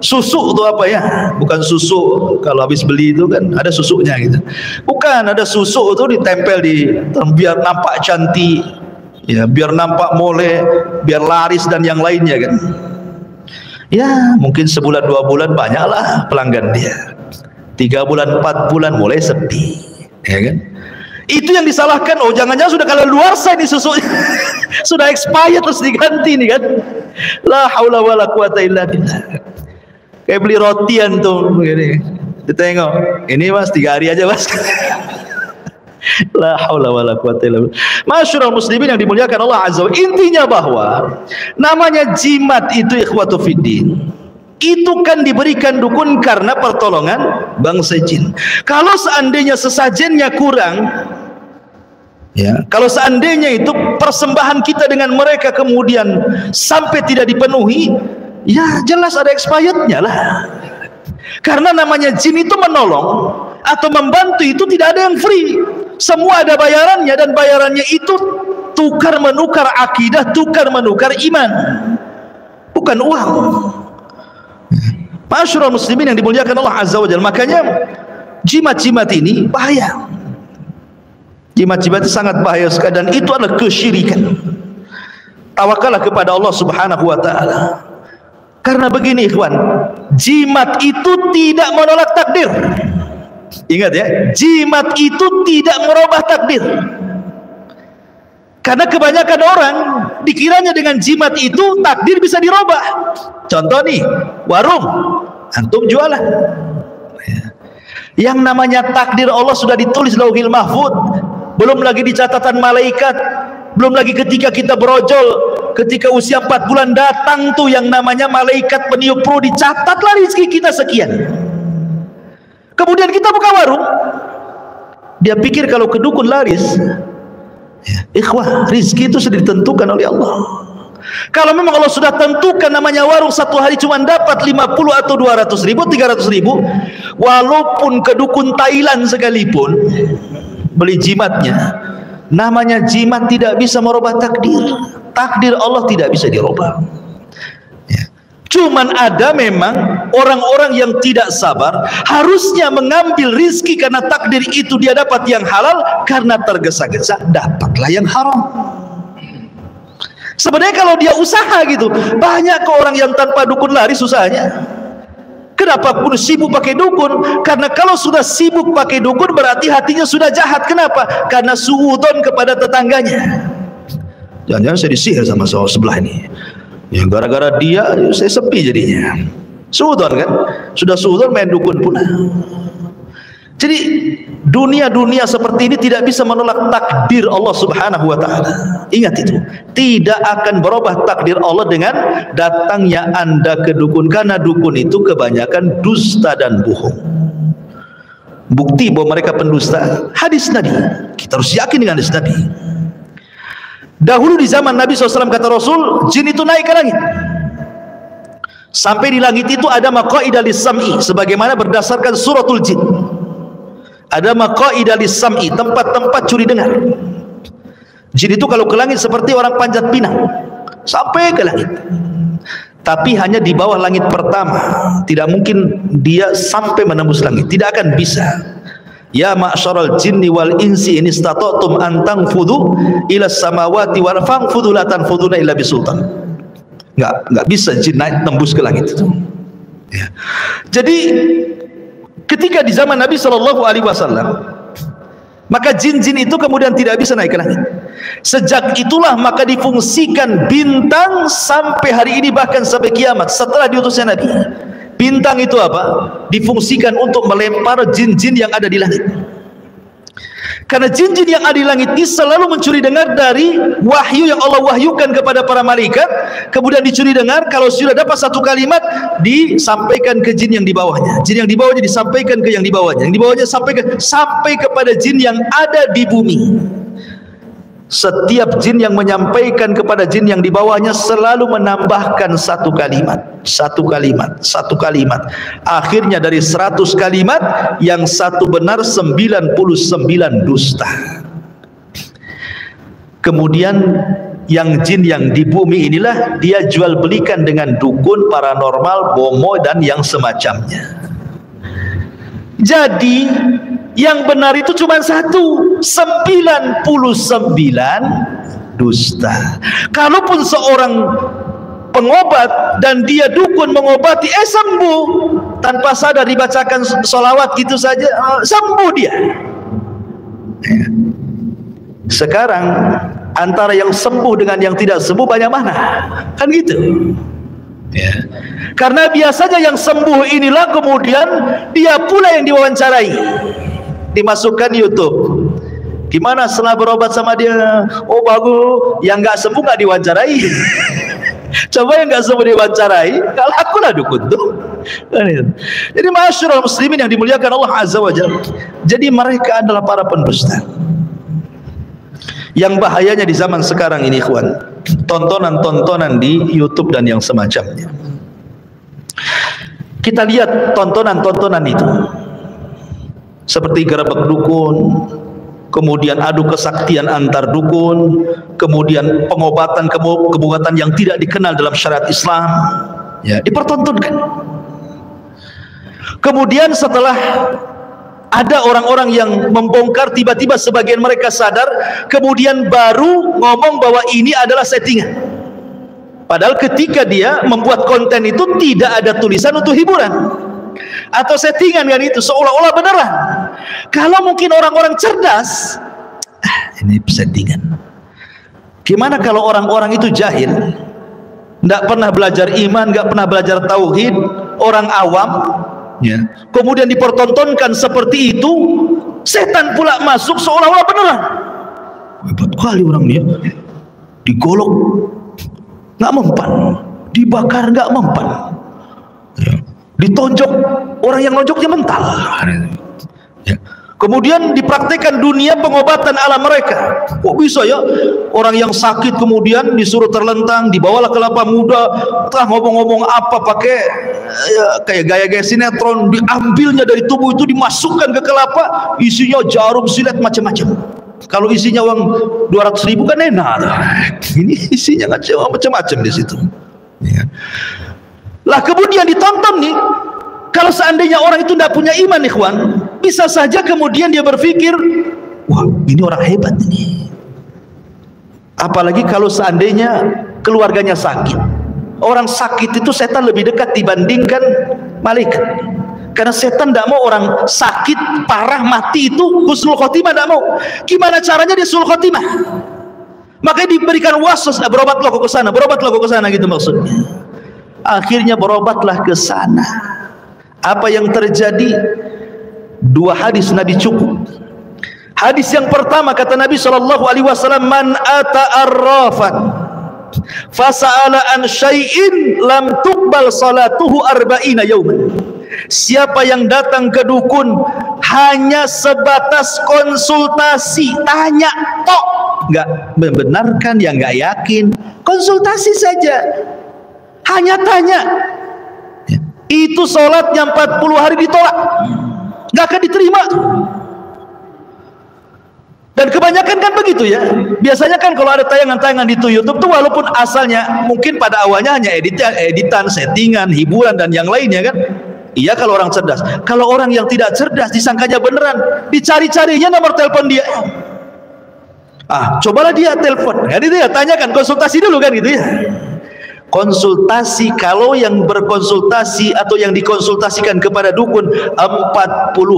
susu atau apa ya, bukan susu kalau habis beli itu kan ada susunya gitu, bukan, ada susu itu ditempel biar nampak cantik ya, biar nampak mole, biar laris dan yang lainnya kan ya. Mungkin sebulan 2 bulan banyaklah pelanggan dia, 3 bulan 4 bulan mulai sepi ya kan. Itu yang disalahkan. Oh, jangan-jangan sudah kadaluarsa ini susunya sudah expired terus diganti nih kan. La haula wala quwata illa billah. Kayak beli rotian tuh begini, ditengok, ini mas 3 hari aja mas. La haula wala quwata illa billah. Masyarul muslimin yang dimuliakan Allah azza wa jalla, intinya bahwa namanya jimat itu ikhwatu fiddin, itu kan diberikan dukun karena pertolongan bangsa jin. Kalau seandainya sesajennya kurang ya, kalau seandainya itu persembahan kita dengan mereka kemudian sampai tidak dipenuhi, ya jelas ada expirednya lah. Karena namanya jin itu menolong atau membantu itu tidak ada yang free, semua ada bayarannya, dan bayarannya itu tukar menukar akidah, tukar menukar iman, bukan uang. Masyarul muslimin yang dimuliakan Allah azza wa jalla, makanya jimat-jimat ini bahaya. Jimat-jimat itu sangat bahaya sekali, dan itu adalah kesyirikan. Tawakallah kepada Allah subhanahu wa ta'ala. Karena begini ikhwan, jimat itu tidak menolak takdir. Ingat ya, jimat itu tidak merubah takdir. Karena kebanyakan orang dikiranya dengan jimat itu takdir bisa dirubah. Contoh nih, warung, antum jualan. Yang namanya takdir Allah sudah ditulis lauhil mahfud, belum lagi di catatan malaikat, belum lagi ketika kita berojol, ketika usia 4 bulan datang tuh yang namanya malaikat peniup ruh, dicatatlah rezeki kita sekian. Kemudian kita buka warung, dia pikir kalau ke dukun laris. Ikhwah, rizki itu sudah ditentukan oleh Allah. Kalau memang Allah sudah tentukan namanya warung satu hari cuma dapat 50 atau 200 ribu, 300 ribu, walaupun ke dukun Thailand sekalipun beli jimatnya, namanya jimat tidak bisa merubah takdir. Takdir Allah tidak bisa dirubah. Cuman ada memang orang-orang yang tidak sabar, harusnya mengambil rizki karena takdir itu dia dapat yang halal, karena tergesa-gesa dapatlah yang haram. Sebenarnya kalau dia usaha gitu, banyak ke orang yang tanpa dukun laris usahanya. Kenapa pun sibuk pakai dukun? Karena kalau sudah sibuk pakai dukun berarti hatinya sudah jahat. Kenapa? Karena suudon kepada tetangganya. Jangan-jangan saya disihir sama sebelah ini. Ya gara-gara dia saya sepi jadinya. Suudon kan? Sudah suudon main dukun pula. Jadi dunia-dunia seperti ini tidak bisa menolak takdir Allah subhanahu wa ta'ala. Ingat itu, tidak akan berubah takdir Allah dengan datangnya anda ke dukun, karena dukun itu kebanyakan dusta dan bohong. Bukti bahwa mereka pendusta, hadis Nabi. Kita harus yakin dengan hadis Nabi. Dahulu di zaman Nabi SAW, kata Rasul, jin itu naik ke langit. Sampai di langit itu ada maqaida lis-sam'i, sebagaimana berdasarkan suratul jin. Ada maqaida lis-sam'i, tempat-tempat curi dengar. Jin itu kalau ke langit seperti orang panjat pinang, sampai ke langit. Tapi hanya di bawah langit pertama. Tidak mungkin dia sampai menembus langit, tidak akan bisa. Ya ma'syaral jinni wal insi in istata'tum an tanfudhu ila samawati wa fanfudhu la tanfudhuna illa bisultan. Enggak bisa jin naik tembus ke langit itu. Ya. Jadi ketika di zaman Nabi SAW, maka jin-jin itu kemudian tidak bisa naik ke langit. Sejak itulah maka difungsikan bintang sampai hari ini, bahkan sampai kiamat setelah diutusnya Nabi. Bintang itu apa? Difungsikan untuk melempar jin-jin yang ada di langit. Karena jin-jin yang ada di langit ini selalu mencuri dengar dari wahyu yang Allah wahyukan kepada para malaikat. Kemudian dicuri dengar, kalau sudah dapat satu kalimat disampaikan ke jin yang di bawahnya. Jin yang di bawahnya disampaikan ke yang di bawahnya. Yang di bawahnya sampai kepada jin yang ada di bumi. Setiap jin yang menyampaikan kepada jin yang di bawahnya selalu menambahkan satu kalimat. Akhirnya dari 100 kalimat, yang satu benar, 99 dusta. Kemudian yang jin yang di bumi inilah dia jual belikan dengan dukun, paranormal, bomo dan yang semacamnya. Jadi yang benar itu cuma satu, 99 dusta. Kalaupun seorang pengobat dan dia dukun mengobati, sembuh tanpa sadar, dibacakan sholawat gitu saja, sembuh dia. Sekarang antara yang sembuh dengan yang tidak sembuh banyak mana? Kan gitu. Ya. Karena biasanya yang sembuh inilah kemudian dia pula yang diwawancarai, dimasukkan YouTube. Gimana setelah berobat sama dia? Oh bagus. Yang nggak sembuh nggak diwawancarai. Coba yang nggak sembuh diwawancarai, kalau akulah dukun tuh. Jadi masyarakat muslimin yang dimuliakan Allah Azza wa Jalla, jadi mereka adalah para pendusta. Yang bahayanya di zaman sekarang ini, ikhwan, tontonan-tontonan di YouTube dan yang semacamnya. Kita lihat tontonan-tontonan itu seperti gerebek dukun, kemudian adu kesaktian antar dukun, kemudian pengobatan yang tidak dikenal dalam syariat Islam, ya, dipertontonkan. Kemudian setelah ada orang-orang yang membongkar, tiba-tiba sebagian mereka sadar, kemudian baru ngomong bahwa ini adalah settingan. Padahal ketika dia membuat konten itu tidak ada tulisan untuk hiburan atau settingan kan, itu seolah-olah beneran. Kalau mungkin orang-orang cerdas, ini settingan. Gimana kalau orang-orang itu jahil, tidak pernah belajar iman, tidak pernah belajar tauhid, orang awam, ya, kemudian dipertontonkan seperti itu, setan pula masuk seolah-olah beneran. Hebat kali orang dia, digolok nggak mempan, dibakar nggak mempan, ya, ditonjok, orang yang nonjoknya mental, ya. Kemudian dipraktekkan dunia pengobatan ala mereka. Kok bisa ya orang yang sakit kemudian disuruh terlentang, dibawalah kelapa muda, entah ngomong-ngomong apa pakai ya, kayak gaya-gaya sinetron, diambilnya dari tubuh itu dimasukkan ke kelapa, isinya jarum, silet, macam-macam. Kalau isinya uang 200.000 kan enak. Ini isinya macam-macam di situ. Ya. Lah kemudian ditonton nih. Kalau seandainya orang itu tidak punya iman, ikhwan, bisa saja kemudian dia berpikir, wah ini orang hebat ini. Apalagi kalau seandainya keluarganya sakit. Orang sakit itu setan lebih dekat dibandingkan malaikat. Karena setan tidak mau orang sakit parah mati itu husnul khotimah, tidak mau. Gimana caranya dia husnul khotimah? Makanya diberikan waswas, berobatlah ke sana, berobatlah ke sana, gitu maksudnya. Akhirnya berobatlah ke sana. Apa yang terjadi? Dua hadis Nabi cukup. Hadis yang pertama kata Nabi SAW, man ata arrafan fasa'ala an syai'in lam tuqbal salatuhu arba'ina yawman. Siapa yang datang ke dukun hanya sebatas konsultasi, tanya tok, nggak membenarkan, ya nggak yakin, konsultasi saja, hanya tanya, itu sholatnya 40 hari ditolak, nggak akan diterima. Dan kebanyakan kan begitu ya. Biasanya kan kalau ada tayangan-tayangan di YouTube tuh, walaupun asalnya mungkin pada awalnya hanya editan, settingan, hiburan dan yang lainnya kan. Iya kalau orang cerdas. Kalau orang yang tidak cerdas disangkanya beneran, dicari-carinya nomor telepon dia. Cobalah dia telepon, kan itu ya, tanyakan, konsultasi dulu kan gitu ya. Konsultasi, kalau yang berkonsultasi atau yang dikonsultasikan kepada dukun 40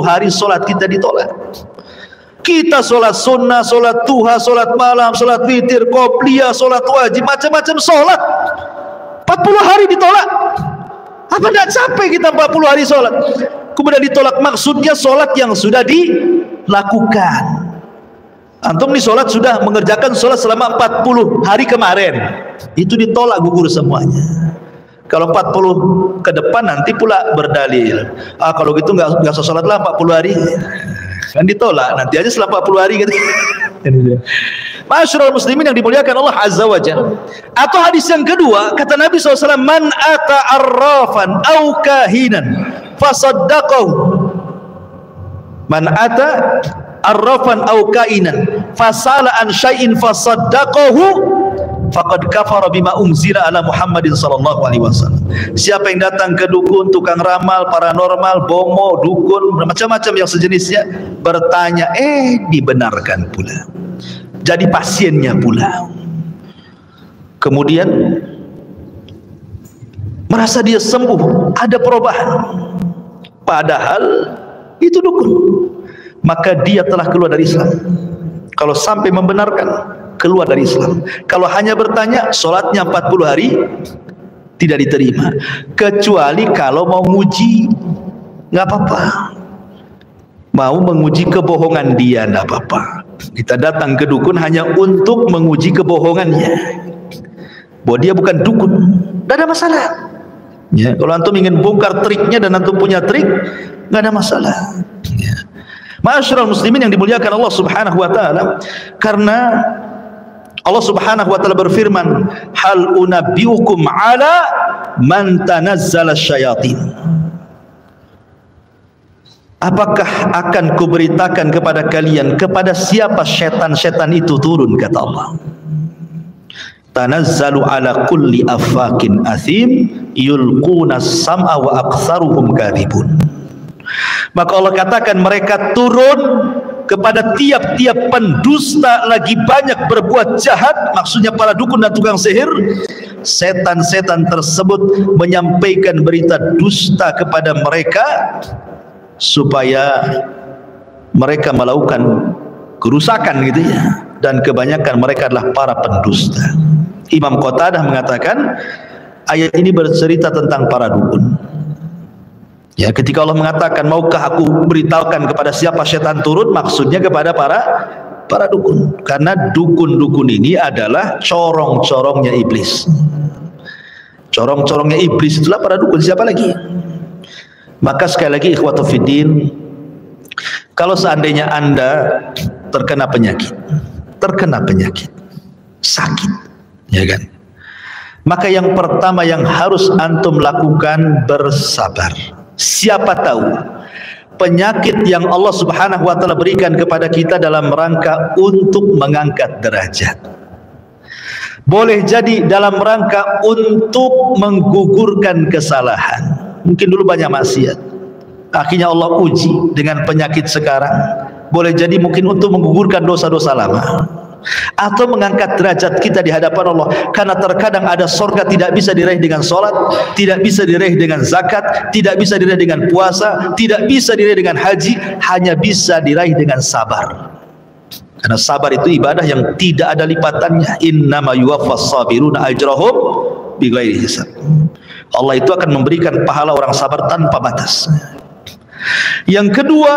hari sholat kita ditolak. Kita sholat sunnah, sholat duha, sholat malam, sholat witir, qobliyah, sholat wajib, macam-macam sholat 40 hari ditolak. Apa tidak capek kita 40 hari sholat? Kemudian ditolak, maksudnya sholat yang sudah dilakukan. Antum nih sholat sudah mengerjakan sholat selama 40 hari kemarin, itu ditolak, gugur semuanya. Kalau 40 ke depan nanti pula berdalil, kalau gitu nggak usah sholat lah 40 hari, kan ditolak, nanti aja setelah 40 hari gitu. Ma'asyiral muslimin yang dimuliakan Allah Azza wa Jalla. Atau hadis yang kedua, kata Nabi SAW, man ata arrafan au kahinan fasaddaqahu, man ata arrafan au kainan fasala an syai'in fasaddaqahu faqad kafara bima unzila ala Muhammadin sallallahu alaihi wasallam. Siapa yang datang ke dukun, tukang ramal, paranormal, bomo, dukun, macam-macam yang sejenisnya, bertanya, dibenarkan pula, jadi pasiennya pula, kemudian merasa dia sembuh, ada perubahan, padahal itu dukun, maka dia telah keluar dari Islam. Kalau sampai membenarkan, keluar dari Islam. Kalau hanya bertanya, sholatnya 40 hari tidak diterima, kecuali kalau mau nguji, nggak apa-apa. Mau menguji kebohongan dia, nggak apa-apa. Kita datang ke dukun hanya untuk menguji kebohongannya, bahwa dia bukan dukun, nggak ada masalah. Ya, kalau antum ingin bongkar triknya dan antum punya trik, nggak ada masalah. Ya. Ma'asyiral muslimin yang dimuliakan Allah Subhanahu wa taala, karena Allah Subhanahu wa taala berfirman, hal unabbiukum ala man tanazzala syayatin. Apakah akan kuberitakan kepada kalian kepada siapa setan-setan itu turun, kata Allah. Tanazzalu ala kulli affakin athim yulquna sam'a wa aktsaruhum kadhibun. Maka Allah katakan mereka turun kepada tiap-tiap pendusta lagi banyak berbuat jahat, maksudnya para dukun dan tukang sihir. Setan-setan tersebut menyampaikan berita dusta kepada mereka supaya mereka melakukan kerusakan gitu ya, dan kebanyakan mereka adalah para pendusta. Imam Qatadah mengatakan ayat ini bercerita tentang para dukun. Ya, ketika Allah mengatakan maukah aku beritahukan kepada siapa setan turun, maksudnya kepada para dukun, karena dukun-dukun ini adalah corong-corongnya iblis. Corong-corongnya iblis itulah para dukun, siapa lagi? Maka sekali lagi ikhwatu fiddin, kalau seandainya Anda terkena penyakit, sakit, ya kan, maka yang pertama yang harus antum lakukan bersabar. Siapa tahu penyakit yang Allah Subhanahu wa taala berikan kepada kita dalam rangka untuk mengangkat derajat. Boleh jadi dalam rangka untuk menggugurkan kesalahan. Mungkin dulu banyak maksiat, akhirnya Allah uji dengan penyakit sekarang. Boleh jadi mungkin untuk menggugurkan dosa-dosa lama, atau mengangkat derajat kita di hadapan Allah. Karena terkadang ada surga tidak bisa diraih dengan sholat, tidak bisa diraih dengan zakat, tidak bisa diraih dengan puasa, tidak bisa diraih dengan haji, hanya bisa diraih dengan sabar. Karena sabar itu ibadah yang tidak ada lipatannya. Innama yuwaffas sabiruna ajrahum bighairi hisab. Allah itu akan memberikan pahala orang sabar tanpa batas. Yang kedua,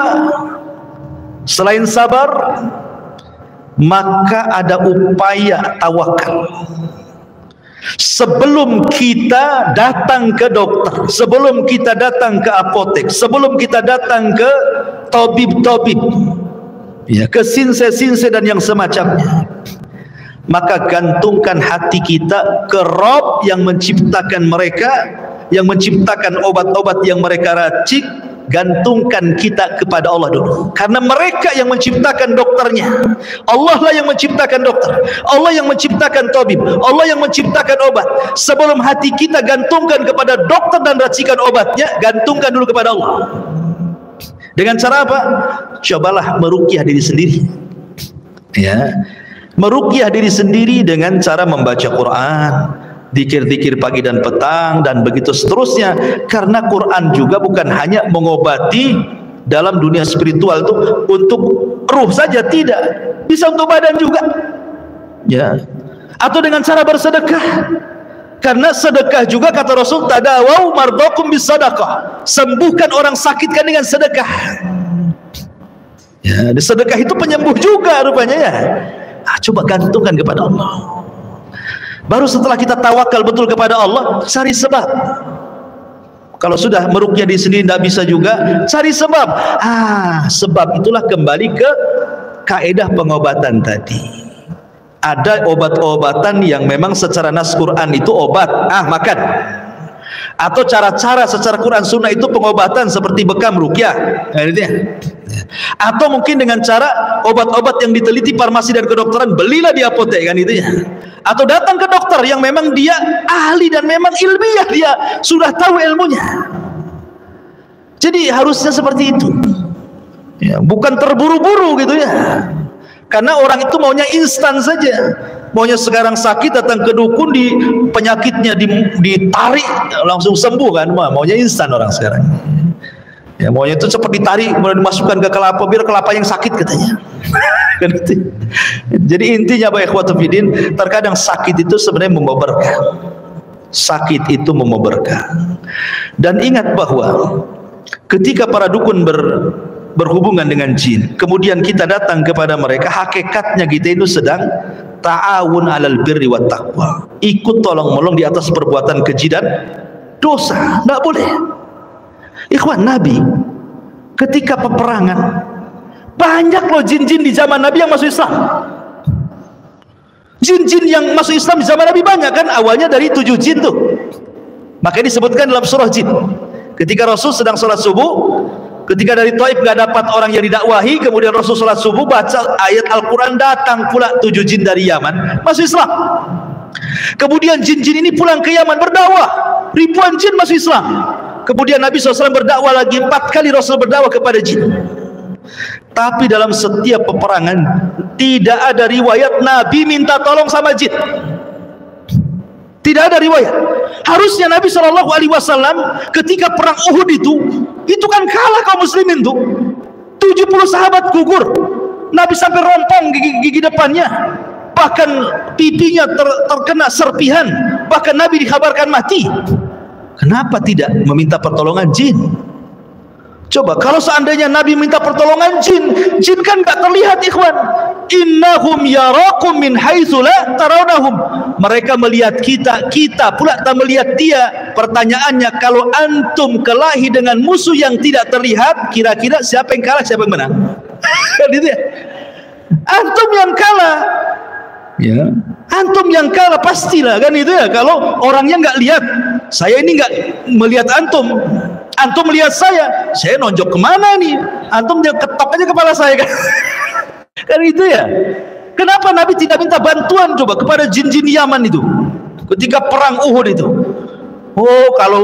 selain sabar, maka ada upaya tawakal. Sebelum kita datang ke dokter, sebelum kita datang ke apotek, sebelum kita datang ke tabib-tabib, ya, ke sinse-sinse dan yang semacamnya, maka gantungkan hati kita ke Rabb yang menciptakan mereka, yang menciptakan obat-obat yang mereka racik. Gantungkan kita kepada Allah dulu, karena mereka yang menciptakan dokternya. Allah lah yang menciptakan dokter, Allah yang menciptakan tabib, Allah yang menciptakan obat. Sebelum hati kita gantungkan kepada dokter dan racikan obatnya, gantungkan dulu kepada Allah. Dengan cara apa? Cobalah meruqyah diri sendiri, ya, meruqyah diri sendiri dengan cara membaca Quran, zikir-zikir pagi dan petang, dan begitu seterusnya. Karena Quran juga bukan hanya mengobati dalam dunia spiritual itu untuk ruh saja, tidak, bisa untuk badan juga, ya. Atau dengan cara bersedekah, karena sedekah juga kata Rasul, tadawau mardakum bisadaqah, sembuhkan orang sakitkan dengan sedekah, ya. Sedekah itu penyembuh juga rupanya, ya. Coba gantungkan kepada Allah. Baru setelah kita tawakal betul kepada Allah, cari sebab. Kalau sudah meruqyah diri sendiri tidak bisa juga, cari sebab. Sebab itulah kembali ke kaedah pengobatan tadi. Ada obat-obatan yang memang secara nas Quran itu obat, makan. Atau cara-cara secara Quran Sunnah itu pengobatan seperti bekam, ruqyah, atau mungkin dengan cara obat-obat yang diteliti farmasi dan kedokteran, belilah di apotek, kan itu ya. Atau datang ke dokter yang memang dia ahli dan memang ilmiah, dia sudah tahu ilmunya. Jadi harusnya seperti itu ya, bukan terburu-buru gitu ya. Karena orang itu maunya instan saja, maunya sekarang sakit datang ke dukun, di penyakitnya ditarik langsung sembuh kan, maunya instan orang sekarang ya, maunya itu cepat ditarik kemudian dimasukkan ke kelapa biar kelapa yang sakit katanya. Jadi intinya Pak ikhwatu fiddin, terkadang sakit itu sebenarnya membawa berkah, sakit itu membawa berkah. Dan ingat bahwa ketika para dukun berhubungan dengan jin, kemudian kita datang kepada mereka, hakikatnya kita itu sedang ta'awun alal birri wat taqwa, ikut tolong-menolong di atas perbuatan keji dan dosa. Tidak boleh. Ikhwan, Nabi ketika peperangan, banyak loh jin-jin di zaman Nabi yang masuk Islam. Jin-jin yang masuk Islam di zaman Nabi banyak kan, awalnya dari 7 jin tuh. Makanya disebutkan dalam surah Jin, ketika Rasul sedang sholat subuh, ketika dari Taif gak dapat orang yang didakwahi, kemudian Rasul sholat subuh baca ayat Al-Quran, datang pula 7 jin dari Yaman masuk Islam. Kemudian jin-jin ini pulang ke Yaman berdakwah, ribuan jin masuk Islam. Kemudian Nabi SAW berdakwah lagi, 4 kali Rasul berdakwah kepada jin. Tapi dalam setiap peperangan tidak ada riwayat Nabi minta tolong sama jin. Tidak ada riwayat. Harusnya Nabi SAW ketika perang Uhud itu kan kalah kaum muslimin tuh, 70 sahabat gugur, Nabi sampai rompong gigi depannya, bahkan pipinya terkena serpihan, bahkan Nabi dikabarkan mati. Kenapa tidak meminta pertolongan jin? Coba kalau seandainya Nabi minta pertolongan jin, jin kan gak terlihat ikhwan. Innahum yarakum min haitsu la tarawnahum. Mereka melihat kita, kita pula tak melihat dia. Pertanyaannya, kalau antum kelahi dengan musuh yang tidak terlihat, kira-kira siapa yang kalah, siapa yang menang? Kan itu ya. Antum yang kalah. Ya, antum yang kalah pastilah, kan itu ya. Kalau orangnya nggak lihat, saya ini nggak melihat antum, antum melihat saya nonjok kemana nih? Antum dia ketok aja kepala saya kan? Kan itu ya. Kenapa Nabi tidak minta bantuan coba kepada jin-jin Yaman itu ketika perang Uhud itu? Oh, kalau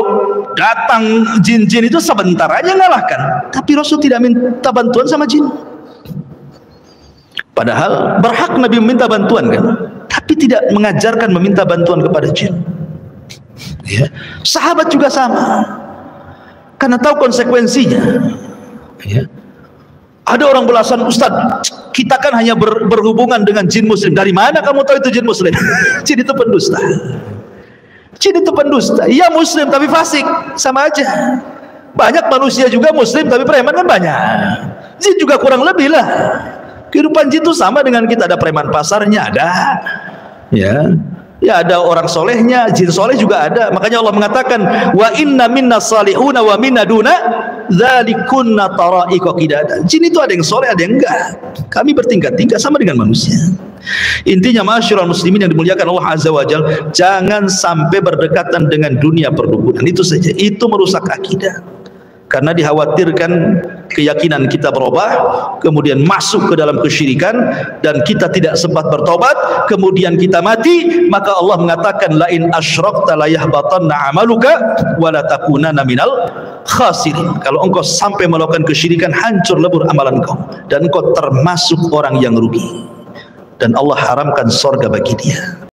datang jin-jin itu sebentar aja ngalahkan, tapi Rasul tidak minta bantuan sama jin. Padahal berhak Nabi meminta bantuan kan, tapi tidak mengajarkan meminta bantuan kepada jin. Ya. Sahabat juga sama, karena tahu konsekuensinya. Ya. Ada orang belasan, Ustaz, kita kan hanya berhubungan dengan jin muslim. Dari mana kamu tahu itu jin muslim? Jin itu pendusta. Jin itu pendusta. Iya muslim tapi fasik, sama aja. Banyak manusia juga muslim tapi preman kan banyak. Jin juga kurang lebih lah. Kehidupan jin itu sama dengan kita, ada preman pasarnya, ada ya ada orang solehnya, jin soleh juga ada. Makanya Allah mengatakan, wa inna minna salihuna wa minna duna dzalikunna tara'iqa qidada. Jin itu ada yang soleh, ada yang enggak. Kami bertingkat-tingkat sama dengan manusia. Intinya ma'asyiral muslimin yang dimuliakan Allah Azza wa Jalla, jangan sampai berdekatan dengan dunia perdukunan. Itu saja, itu merusak akidah. Karena dikhawatirkan keyakinan kita berubah, kemudian masuk ke dalam kesyirikan, dan kita tidak sempat bertobat, kemudian kita mati, maka Allah mengatakan, la in asyrakta la yahbatanna amaluka wa la takunanna minal khasirin. Kalau engkau sampai melakukan kesyirikan, hancur lebur amalan engkau, dan engkau termasuk orang yang rugi, dan Allah haramkan surga bagi dia.